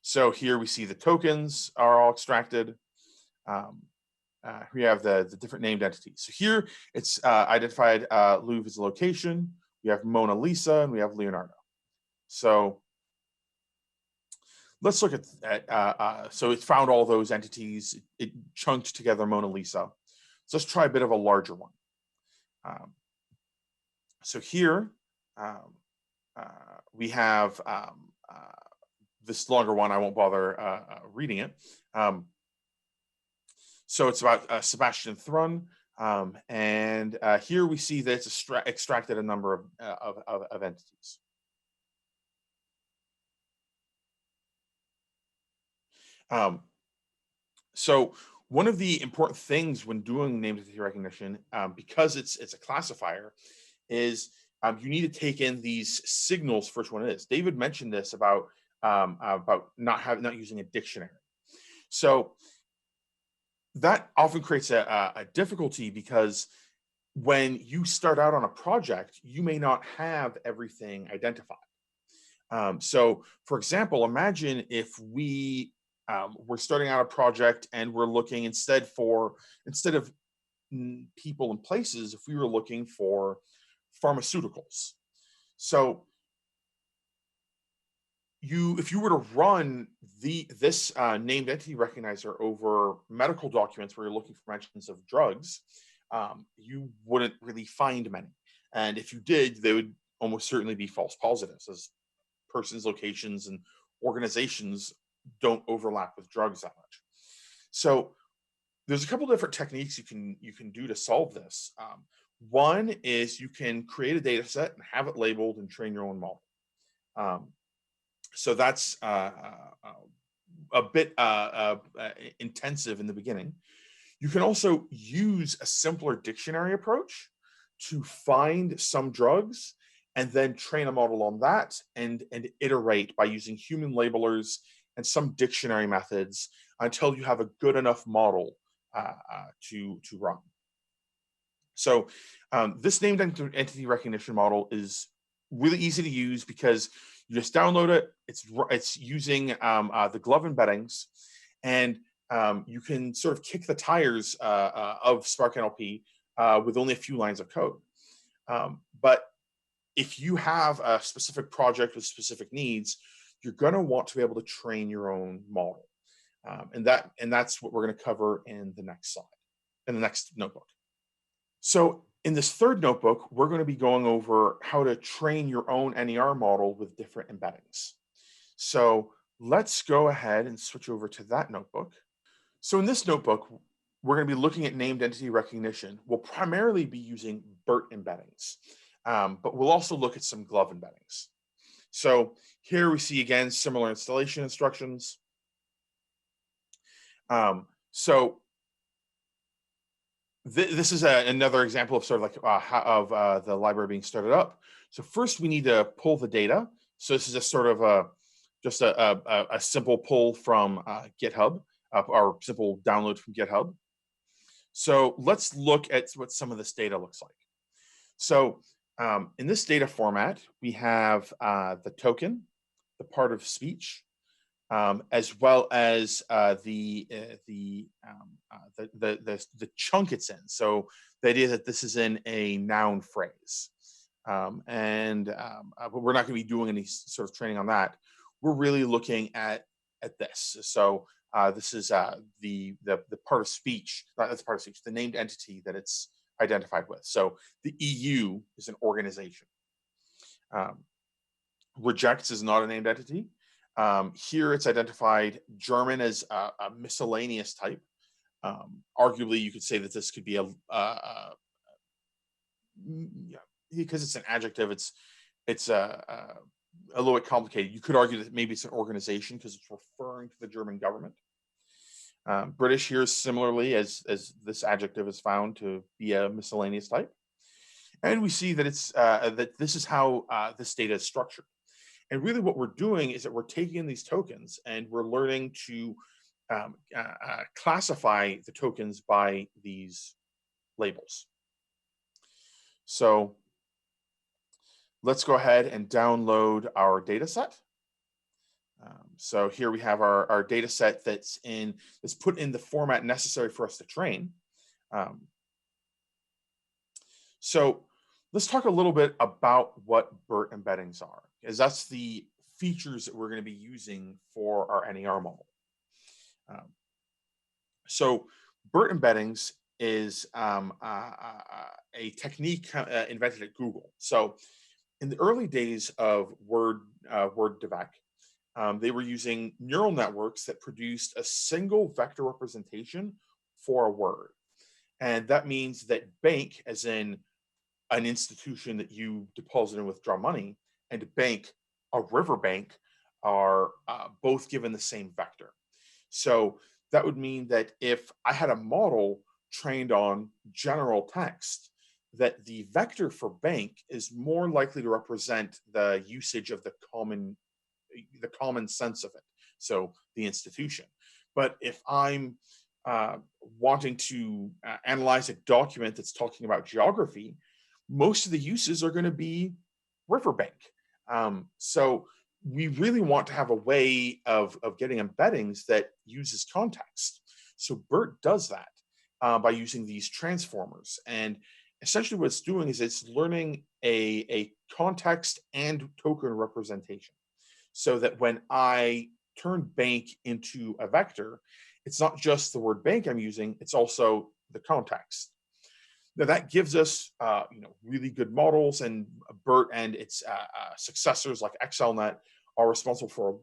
So here we see the tokens are all extracted. We have the different named entities. So here it's identified Louvre as a location. We have Mona Lisa and we have Leonardo. So let's look at, so it found all those entities. It chunked together Mona Lisa. So let's try a bit of a larger one. So here we have this longer one. I won't bother reading it. So it's about Sebastian Thrun. And here we see that it's extracted a number of entities. So one of the important things when doing named entity recognition, because it's a classifier, is you need to take in these signals for which one it is. David mentioned this about not using a dictionary. So that often creates a difficulty because when you start out on a project, you may not have everything identified. So for example, imagine if we're starting out a project and we're looking instead of people and places, if we were looking for pharmaceuticals. So if you were to run this named entity recognizer over medical documents where you're looking for mentions of drugs, you wouldn't really find many. And if you did, they would almost certainly be false positives, as persons, locations, and organizations don't overlap with drugs that much. So there's a couple different techniques you can do to solve this. One is you can create a data set and have it labeled and train your own model. So that's a bit intensive in the beginning. You can also use a simpler dictionary approach to find some drugs and then train a model on that and iterate by using human labelers and some dictionary methods until you have a good enough model to run. So this named entity recognition model is really easy to use because you just download it. It's using the glove embeddings, and you can sort of kick the tires of Spark NLP with only a few lines of code. But if you have a specific project with specific needs, you're going to want to be able to train your own model, and that's what we're going to cover in the next slide, in the next notebook. So in this third notebook, we're going to be going over how to train your own NER model with different embeddings. So let's go ahead and switch over to that notebook. So in this notebook, we're going to be looking at named entity recognition. We'll primarily be using BERT embeddings, but we'll also look at some glove embeddings. So here we see, again, similar installation instructions. This is another example of sort of like the library being started up. So first we need to pull the data. So this is a sort of just a simple pull from GitHub, or simple download from GitHub. So let's look at what some of this data looks like. So in this data format, we have the token, the part of speech, as well as the chunk it's in. So the idea that this is in a noun phrase, but we're not going to be doing any sort of training on that. We're really looking at this. So this is the part of speech, not that's part of speech, the named entity that it's identified with. So the EU is an organization. Rejects is not a named entity. Here it's identified German as a miscellaneous type. Arguably, you could say that this could be because it's an adjective, it's a little bit complicated. You could argue that maybe it's an organization because it's referring to the German government. British here similarly as this adjective is found to be a miscellaneous type. And we see that it's that this is how this data is structured. And really what we're doing is that we're taking these tokens and we're learning to classify the tokens by these labels. So let's go ahead and download our data set. So here we have our data set that's put in the format necessary for us to train. So let's talk a little bit about what BERT embeddings are, because that's the features that we're going to be using for our NER model. So BERT embeddings is a technique invented at Google. So in the early days of WordDevec, they were using neural networks that produced a single vector representation for a word. And that means that bank, as in an institution that you deposit and withdraw money, and bank, a river bank, are both given the same vector. So that would mean that if I had a model trained on general text, that the vector for bank is more likely to represent the usage of the common sense of it, so the institution. But if I'm wanting to analyze a document that's talking about geography, most of the uses are going to be riverbank. So we really want to have a way of getting embeddings that uses context. So BERT does that by using these transformers. And essentially what it's doing is it's learning a context and token representation, so that when I turn bank into a vector, it's not just the word bank I'm using, it's also the context. Now that gives us really good models, and BERT and its successors like XLNet are responsible for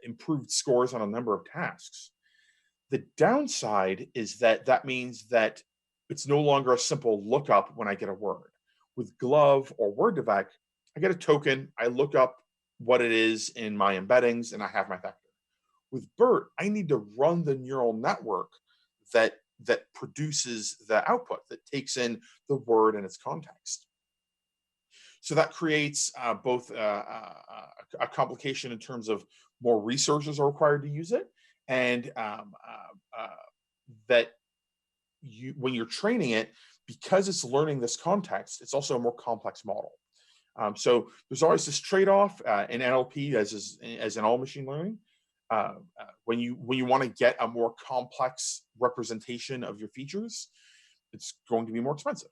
improved scores on a number of tasks. The downside is that means that it's no longer a simple lookup when I get a word. With GloVe or WordDevec, I get a token, I look up what it is in my embeddings, and I have my vector. With BERT, I need to run the neural network that produces the output, that takes in the word and its context. So that creates both a complication in terms of more resources are required to use it, and that when you're training it, because it's learning this context, it's also a more complex model. So there's always this trade-off in NLP, as in all machine learning. When you want to get a more complex representation of your features, it's going to be more expensive.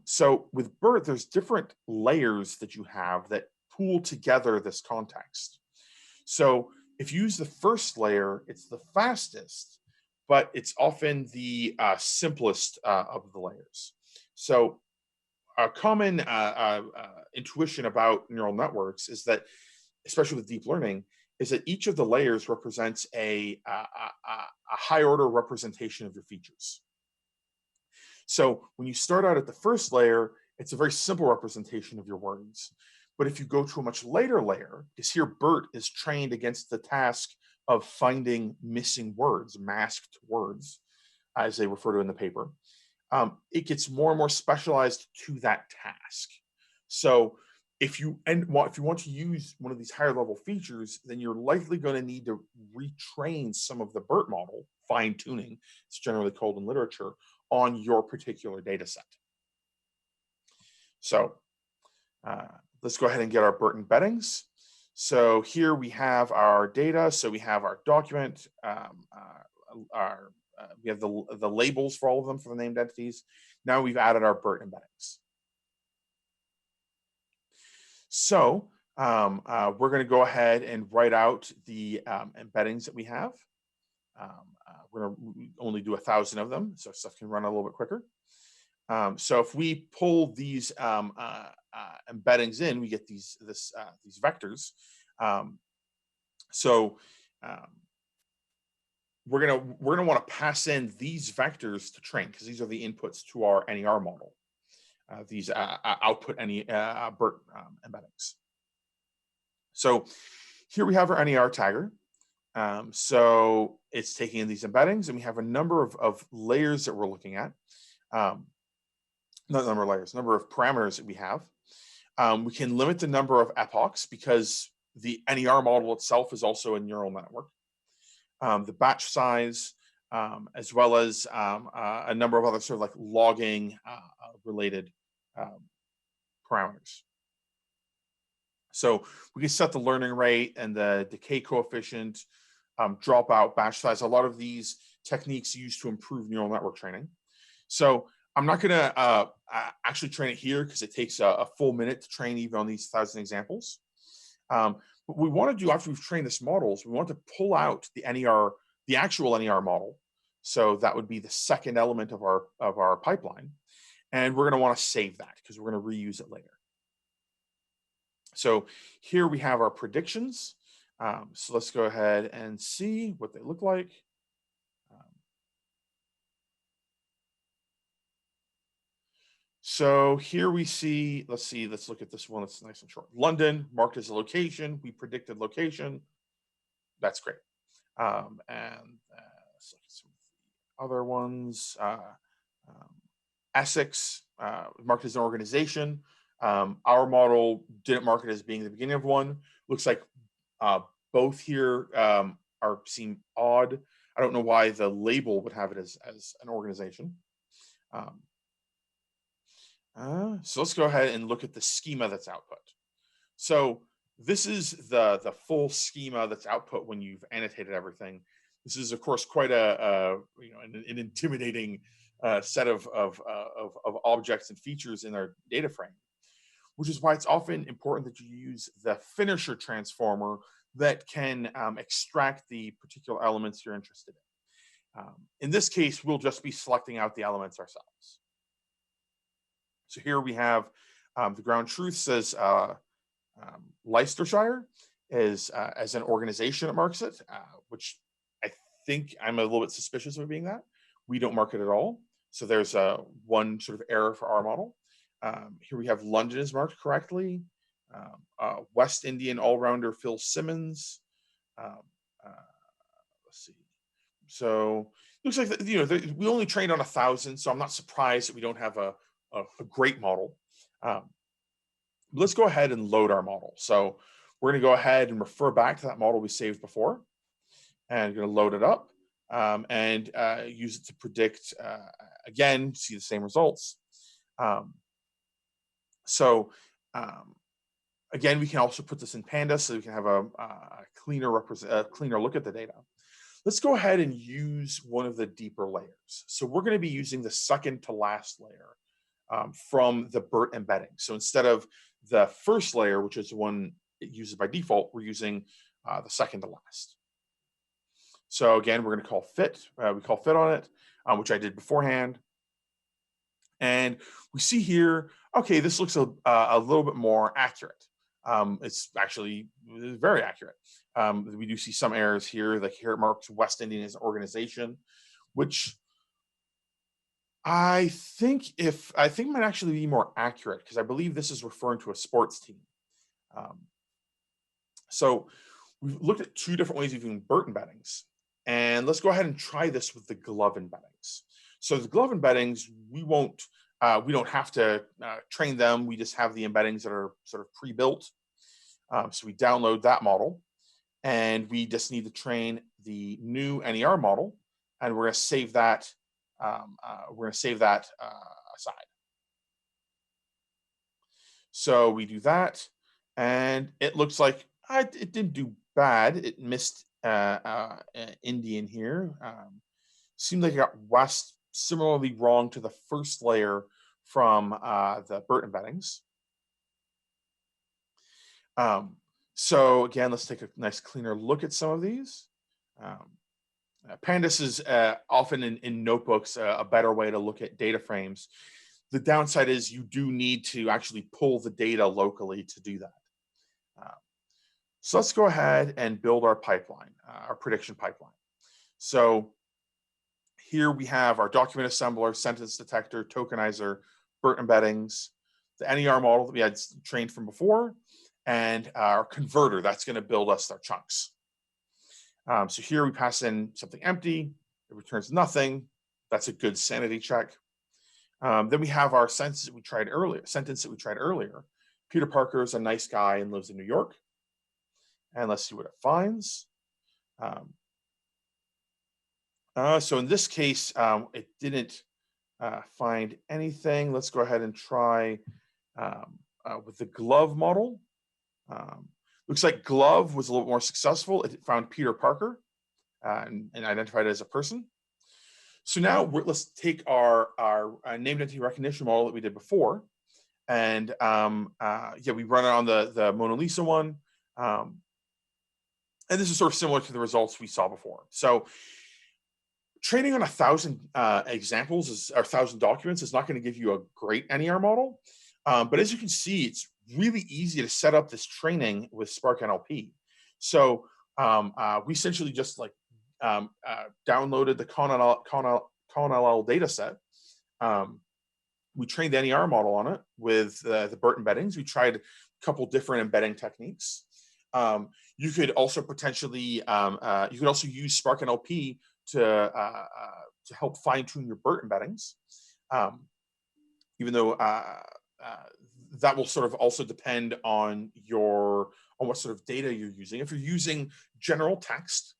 So with BERT, there's different layers that you have that pool together this context. So if you use the first layer, it's the fastest, but it's often the simplest of the layers. So a common intuition about neural networks is that, especially with deep learning, is that each of the layers represents a high order representation of your features. So when you start out at the first layer, it's a very simple representation of your words. But if you go to a much later layer, because here BERT is trained against the task of finding missing words, masked words, as they refer to in the paper, it gets more and more specialized to that task. So if you want to use one of these higher level features, then you're likely going to need to retrain some of the BERT model, fine tuning, it's generally called in literature, on your particular data set. So let's go ahead and get our BERT embeddings. So here we have our data. So we have our document, we have the labels for all of them for the named entities. Now we've added our BERT embeddings. So we're going to go ahead and write out the embeddings that we have. We're going to only do 1,000 of them, so stuff can run a little bit quicker. So if we pull these embeddings in, we get these vectors. We're gonna want to pass in these vectors to train, because these are the inputs to our NER model. These output BERT embeddings. So here we have our NER tagger. So it's taking in these embeddings, and we have a number of layers that we're looking at. Not number of layers, number of parameters that we have. We can limit the number of epochs because the NER model itself is also a neural network. The batch size, as well as a number of other sort of like logging related parameters. So we can set the learning rate and the decay coefficient, dropout, batch size. A lot of these techniques used to improve neural network training. So I'm not going to actually train it here because it takes a full minute to train even on these 1,000 examples. What we want to do after we've trained this models, we want to pull out the NER, the actual NER model. So that would be the second element of our pipeline. And we're going to want to save that because we're going to reuse it later. So here we have our predictions. So let's go ahead and see what they look like. So here we see, let's look at this one. It's nice and short. London marked as a location. We predicted location. That's great. And let's look at some of the other ones. Essex marked as an organization. Our model didn't mark it as being the beginning of one. Looks like both here seem odd. I don't know why the label would have it as an organization. So let's go ahead and look at the schema that's output. So this is the full schema that's output when you've annotated everything. This is, of course, quite an intimidating set of objects and features in our data frame, which is why it's often important that you use the finisher transformer that can extract the particular elements you're interested in. In this case, we'll just be selecting out the elements ourselves. So here we have the ground truth says Leicestershire is as an organization it marks it, which I think I'm a little bit suspicious of it being that. We don't mark it at all. So there's one sort of error for our model. Here we have London is marked correctly. West Indian all-rounder Phil Simmons. Let's see. So it looks like we only trained on 1,000, so I'm not surprised that we don't have a great model. Let's go ahead and load our model. So we're going to go ahead and refer back to that model we saved before, and going to load it up and use it to predict again. See the same results. Again, we can also put this in Pandas so we can have a cleaner look at the data. Let's go ahead and use one of the deeper layers. So we're going to be using the second to last layer from the BERT embedding. So instead of the first layer, which is the one it uses by default, we're using the second to last. So again, we're going to call fit. We call fit on it, which I did beforehand. And we see here, okay, this looks a little bit more accurate. It's actually very accurate. We do see some errors here, like here it marks West Indian as an organization, which I think might actually be more accurate because I believe this is referring to a sports team. So we've looked at two different ways of using BERT embeddings, and let's go ahead and try this with the glove embeddings. So the glove embeddings, we don't have to train them. We just have the embeddings that are sort of pre-built. So we download that model, and we just need to train the new NER model, and we're going to save that. Aside. So we do that, and it looks like it didn't do bad. It missed Indian here. Seemed like it got West similarly wrong to the first layer from the BERT embeddings. So again, let's take a nice cleaner look at some of these. Pandas is often in notebooks a better way to look at data frames. The downside is you do need to actually pull the data locally to do that. So let's go ahead and build our pipeline, our prediction pipeline. So here we have our document assembler, sentence detector, tokenizer, BERT embeddings, the NER model that we had trained from before, and our converter that's going to build us our chunks. So here we pass in something empty, it returns nothing. That's a good sanity check. Then we have our sentence that we tried earlier. Peter Parker is a nice guy and lives in New York. And let's see what it finds. So in this case, it didn't find anything. Let's go ahead and try with the glove model. Looks like glove was a little more successful. It found Peter Parker and identified it as a person. So now let's take our named entity recognition model that we did before, and we run it on the Mona Lisa one, and this is sort of similar to the results we saw before. So training on 1,000 examples or 1,000 documents is not going to give you a great NER model, but as you can see, it's really easy to set up this training with Spark NLP. So we essentially just downloaded the ConLL dataset. We trained the NER model on it with the BERT embeddings. We tried a couple different embedding techniques. You could also potentially you could also use Spark NLP to help fine tune your BERT embeddings, even though that will sort of also depend on what sort of data you're using. If you're using general text,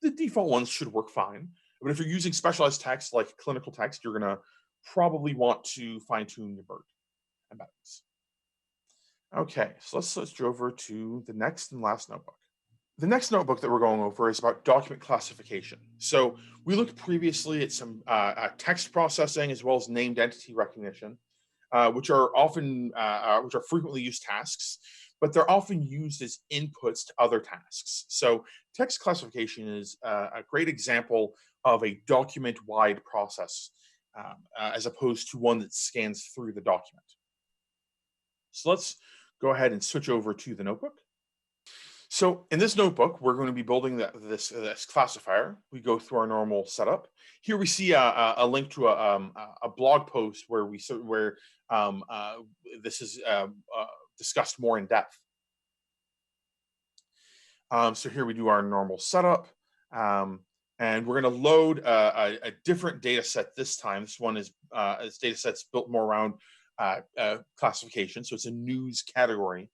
the default ones should work fine. But if you're using specialized text like clinical text, you're going to probably want to fine tune your BERT embeddings. Okay, so let's switch over to the next and last notebook. The next notebook that we're going over is about document classification. So we looked previously at some text processing as well as named entity recognition, which are frequently used tasks, but they're often used as inputs to other tasks. So text classification is a great example of a document-wide process as opposed to one that scans through the document. So let's go ahead and switch over to the notebook. So in this notebook, we're going to be building this classifier. We go through our normal setup. Here we see a link to a blog post where this is discussed more in depth. So here we do our normal setup, and we're going to load a different data set this time. This one is this data set's built more around classification, so it's a news category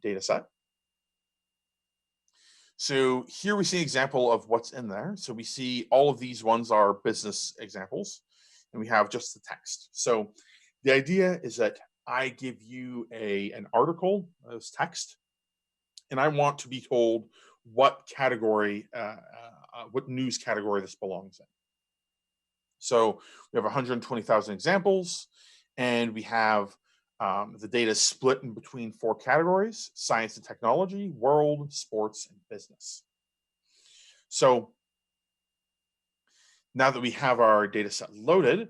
data set. So here we see an example of what's in there. So we see all of these ones are business examples, and we have just the text. So the idea is that I give you an article as text, and I want to be told what category, what news category this belongs in. So we have 120,000 examples, and we have the data split in between 4 categories: science and technology, world, sports, and business. So now that we have our data set loaded,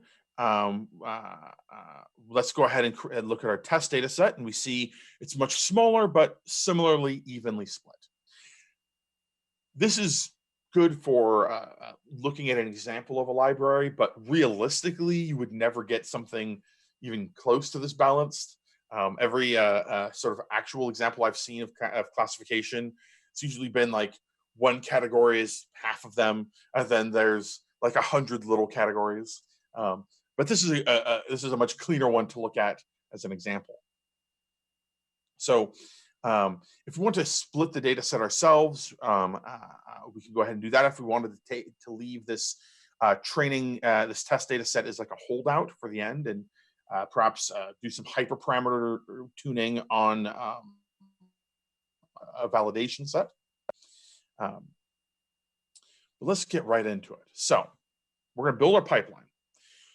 let's go ahead and look at our test data set, and we see it's much smaller, but similarly evenly split. This is good for looking at an example of a library, but realistically, you would never get something even close to this balanced. Every sort of actual example I've seen of classification, it's usually been like one category is half of them, and then there's like 100 little categories. But this is a much cleaner one to look at as an example. So if we want to split the data set ourselves, we can go ahead and do that. If we wanted to leave this this test data set as like a holdout for the end, and perhaps do some hyperparameter tuning on a validation set. But let's get right into it. So we're going to build our pipeline.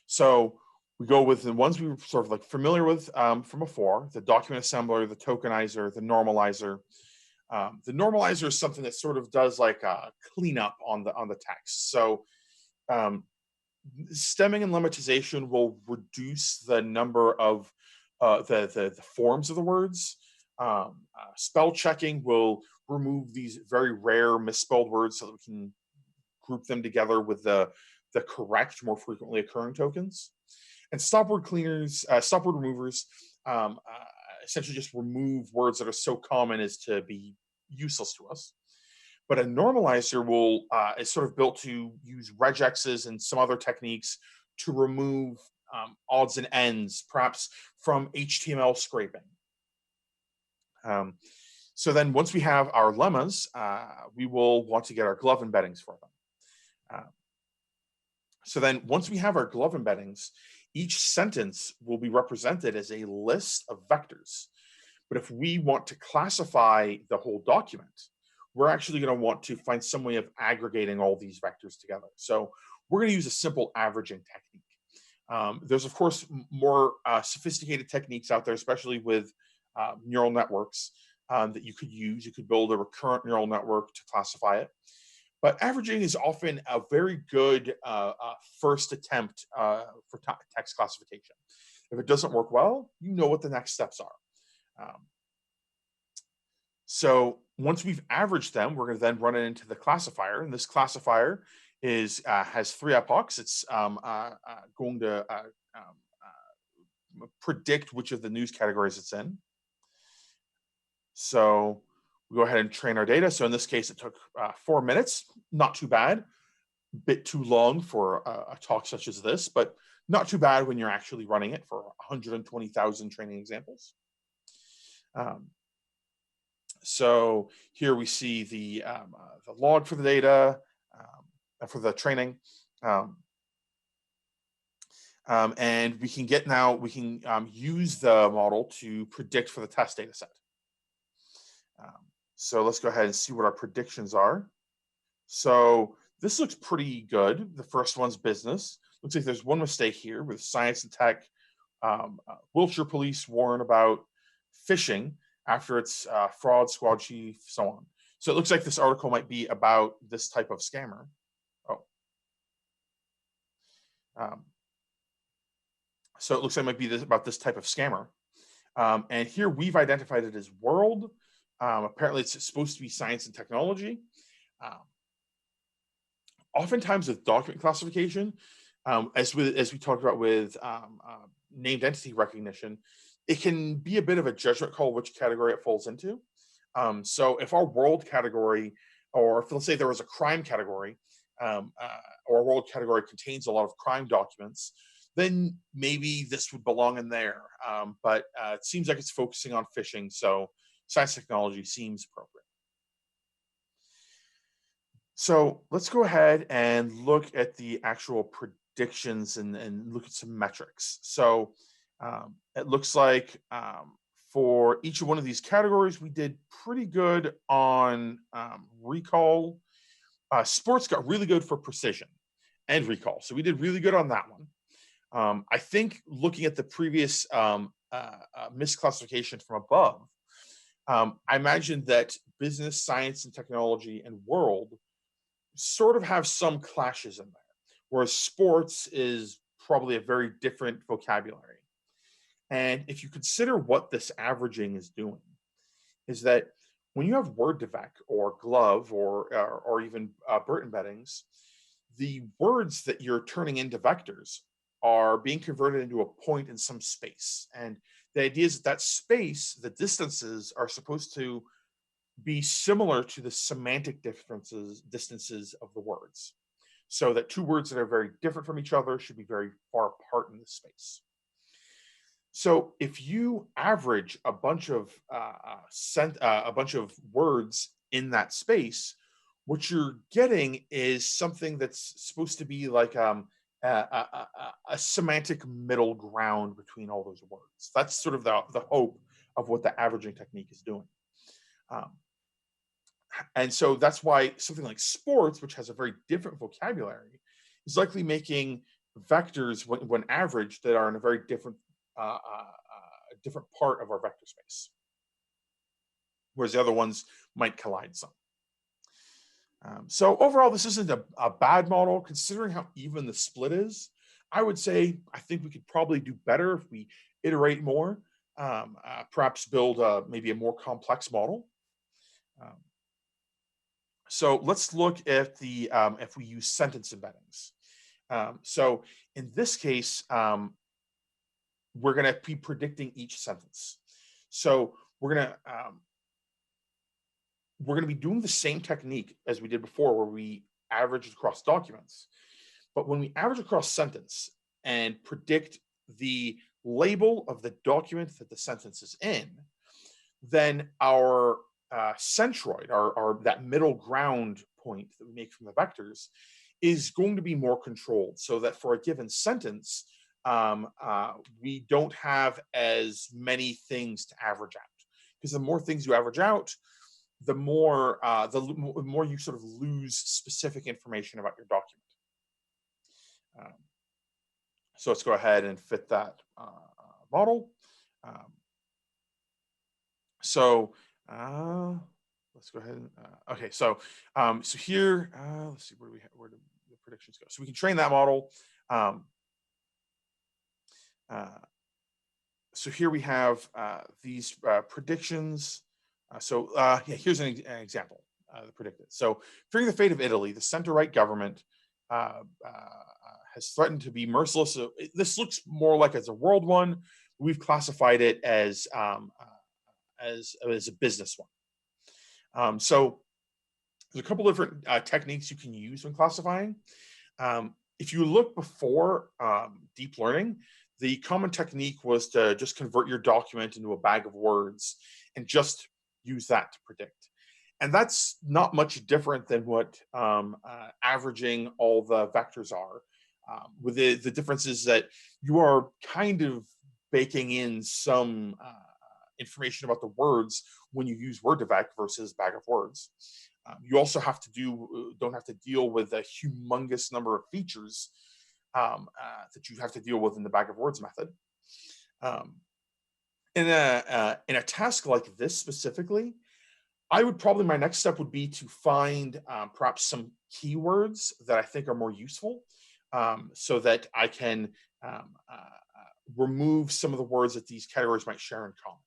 So we go with the ones we were sort of like familiar with from before: the document assembler, the tokenizer, the normalizer. The normalizer is something that sort of does like a cleanup on the text. So stemming and lemmatization will reduce the number of the forms of the words. Spell checking will remove these very rare misspelled words so that we can group them together with the correct, more frequently occurring tokens. And stop word removers essentially just remove words that are so common as to be useless to us. But a normalizer will is sort of built to use regexes and some other techniques to remove odds and ends, perhaps from HTML scraping. So then once we have our lemmas, we will want to get our glove embeddings for them. So then once we have our glove embeddings, each sentence will be represented as a list of vectors. But if we want to classify the whole document, we're actually going to want to find some way of aggregating all these vectors together. So we're going to use a simple averaging technique. There's, of course, more sophisticated techniques out there, especially with neural networks that you could use. You could build a recurrent neural network to classify it. But averaging is often a very good first attempt for text classification. If it doesn't work well, you know what the next steps are. So once we've averaged them, we're going to then run it into the classifier. And this classifier has 3 epochs. It's going to predict which of the news categories it's in. So we go ahead and train our data. So in this case, it took 4 minutes. Not too bad. A bit too long for a talk such as this, but not too bad when you're actually running it for 120,000 training examples. So here we see the log for the data, for the training. And we can use the model to predict for the test data set. So let's go ahead and see what our predictions are. So this looks pretty good. The first one's business. Looks like there's one mistake here with science and tech. Wiltshire police warn about phishing after its fraud squad chief, so on. So it looks like this article might be about this type of scammer. So it looks like it might be about this type of scammer. And here we've identified it as world. Apparently it's supposed to be science and technology. Oftentimes with document classification, as we talked about with named entity recognition, it can be a bit of a judgment call which category it falls into. So if our world category, or if let's say there was a crime category, or a world category contains a lot of crime documents, then maybe this would belong in there. But it seems like it's focusing on phishing, so science technology seems appropriate. So let's go ahead and look at the actual predictions and look at some metrics. So it looks like for each one of these categories, we did pretty good on recall. Sports got really good for precision and recall. So we did really good on that one. I think looking at the previous misclassification from above, I imagine that business, science, and technology and world sort of have some clashes in there, whereas sports is probably a very different vocabulary. And if you consider what this averaging is doing, is that when you have word2vec or glove or even BERT embeddings, the words that you're turning into vectors are being converted into a point in some space. And the idea is that space, the distances are supposed to be similar to the semantic distances of the words. So that 2 words that are very different from each other should be very far apart in this space. So if you average a bunch of words in that space, what you're getting is something that's supposed to be like a semantic middle ground between all those words. That's sort of the hope of what the averaging technique is doing. And so that's why something like sports, which has a very different vocabulary, is likely making vectors when averaged that are in a very different part of our vector space, whereas the other ones might collide some. So overall, this isn't a bad model, considering how even the split is. I would say I think we could probably do better if we iterate more, perhaps build maybe a more complex model. So let's look at the if we use sentence embeddings. So in this case, we're going to be predicting each sentence. So we're going to we're going to be doing the same technique as we did before, where we averaged across documents. But when we average across sentence and predict the label of the document that the sentence is in, then our centroid, our that middle ground point that we make from the vectors, is going to be more controlled, so that for a given sentence, we don't have as many things to average out. Because the more things you average out, the more you sort of lose specific information about your document. So let's go ahead and fit that model. So let's go ahead and okay. So so here, let's see, where do the predictions go? So we can train that model. So here we have these predictions. Yeah, here's an example. The predicted. So, fearing the fate of Italy, the center-right government has threatened to be merciless. So this looks more like it's a world one. We've classified it as a business one. So there's a couple different techniques you can use when classifying. If you look before deep learning, the common technique was to just convert your document into a bag of words and just use that to predict. And that's not much different than what averaging all the vectors are. With the difference is that you are kind of baking in some information about the words when you use word2vec versus bag of words. You also don't have to deal with a humongous number of features that you have to deal with in the bag of words method. In a task like this specifically, my next step would be to find perhaps some keywords that I think are more useful, so that I can remove some of the words that these categories might share in common.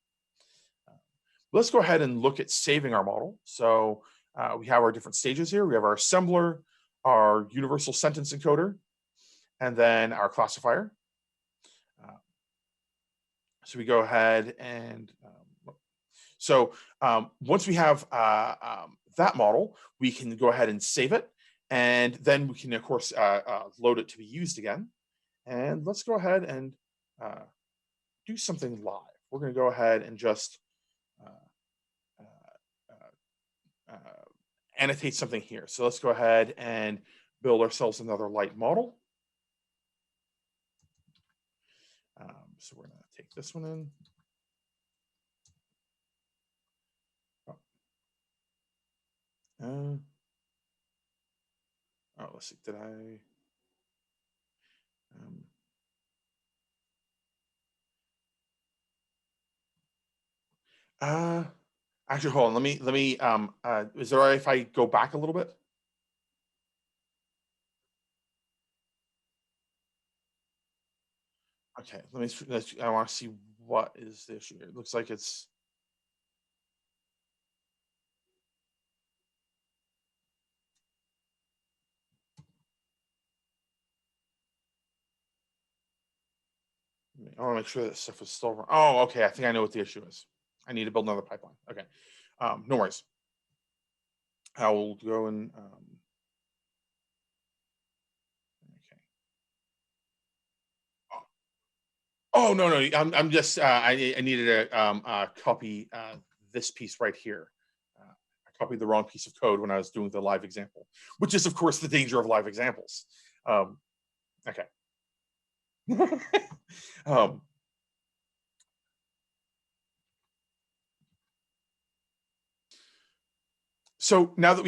Let's go ahead and look at saving our model. So we have our different stages here. We have our assembler, our universal sentence encoder, and then our classifier. So we go ahead and once we have that model, we can go ahead and save it, and then we can, of course, load it to be used again. And let's go ahead and do something live. We're going to go ahead and just annotate something here. So let's go ahead and build ourselves another light model. So we're going to take this one in. Let's see, did I? Actually, hold on. Let me. Is it all right if I go back a little bit? Okay. I want to see what is the issue here. It looks like it's. I want to make sure that stuff is still. Oh, okay. I think I know what the issue is. I need to build another pipeline. Okay. No worries. I will go and. Okay. Oh no. I'm just. I needed to copy this piece right here. I copied the wrong piece of code when I was doing the live example, which is, of course, the danger of live examples. Okay. So now that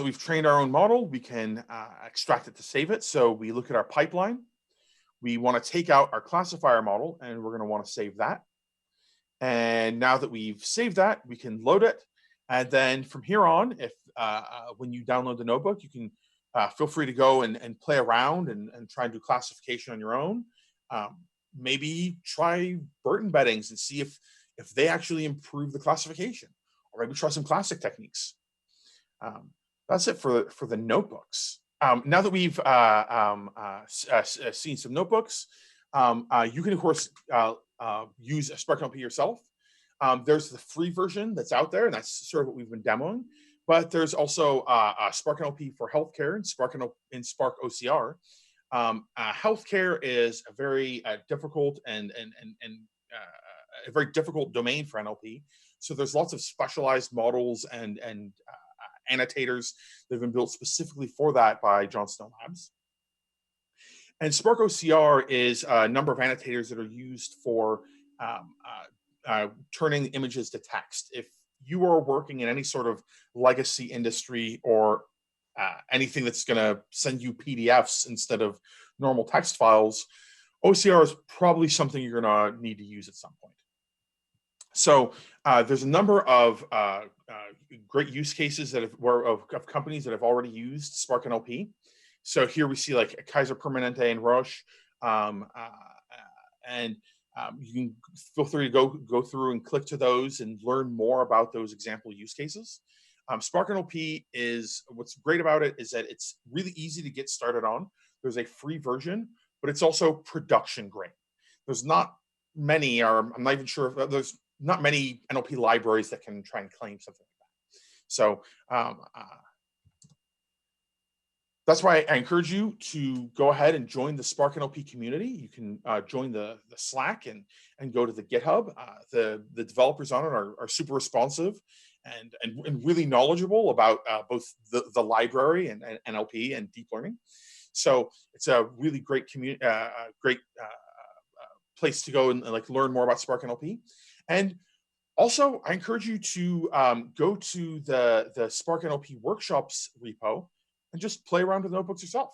we've trained our own model, we can extract it to save it. So we look at our pipeline. We want to take out our classifier model, and we're going to want to save that. And now that we've saved that, we can load it. And then from here on, if when you download the notebook, you can feel free to go and play around and try and do classification on your own. Maybe try BERT embeddings and see if they actually improve the classification, or maybe try some classic techniques. That's it for the notebooks. Now that we've seen some notebooks, you can, of course, use a Spark NLP yourself. There's the free version that's out there, and that's sort of what we've been demoing. But there's also Spark NLP for healthcare and Spark OCR. Healthcare is a very difficult and a very difficult domain for NLP. So there's lots of specialized models and annotators that have been built specifically for that by Johnstone Labs. And Spark OCR is a number of annotators that are used for turning images to text. If you are working in any sort of legacy industry or anything that's going to send you PDFs instead of normal text files, OCR is probably something you're going to need to use at some point. So there's a number of great use cases that of companies that have already used Spark NLP. So here we see like Kaiser Permanente and Roche, and you can feel free to go through and click to those and learn more about those example use cases. Spark NLP what's great about it is that it's really easy to get started on. There's a free version, but it's also production grade. There's not many, or I'm not even sure if there's not many NLP libraries that can try and claim something like that. So that's why I encourage you to go ahead and join the Spark NLP community. You can join the Slack and go to the GitHub. The developers on it are super responsive and really knowledgeable about both the library and NLP and deep learning. So it's a really great community, great place to go and like learn more about Spark NLP. And also, I encourage you to go to the Spark NLP workshops repo and just play around with notebooks yourself.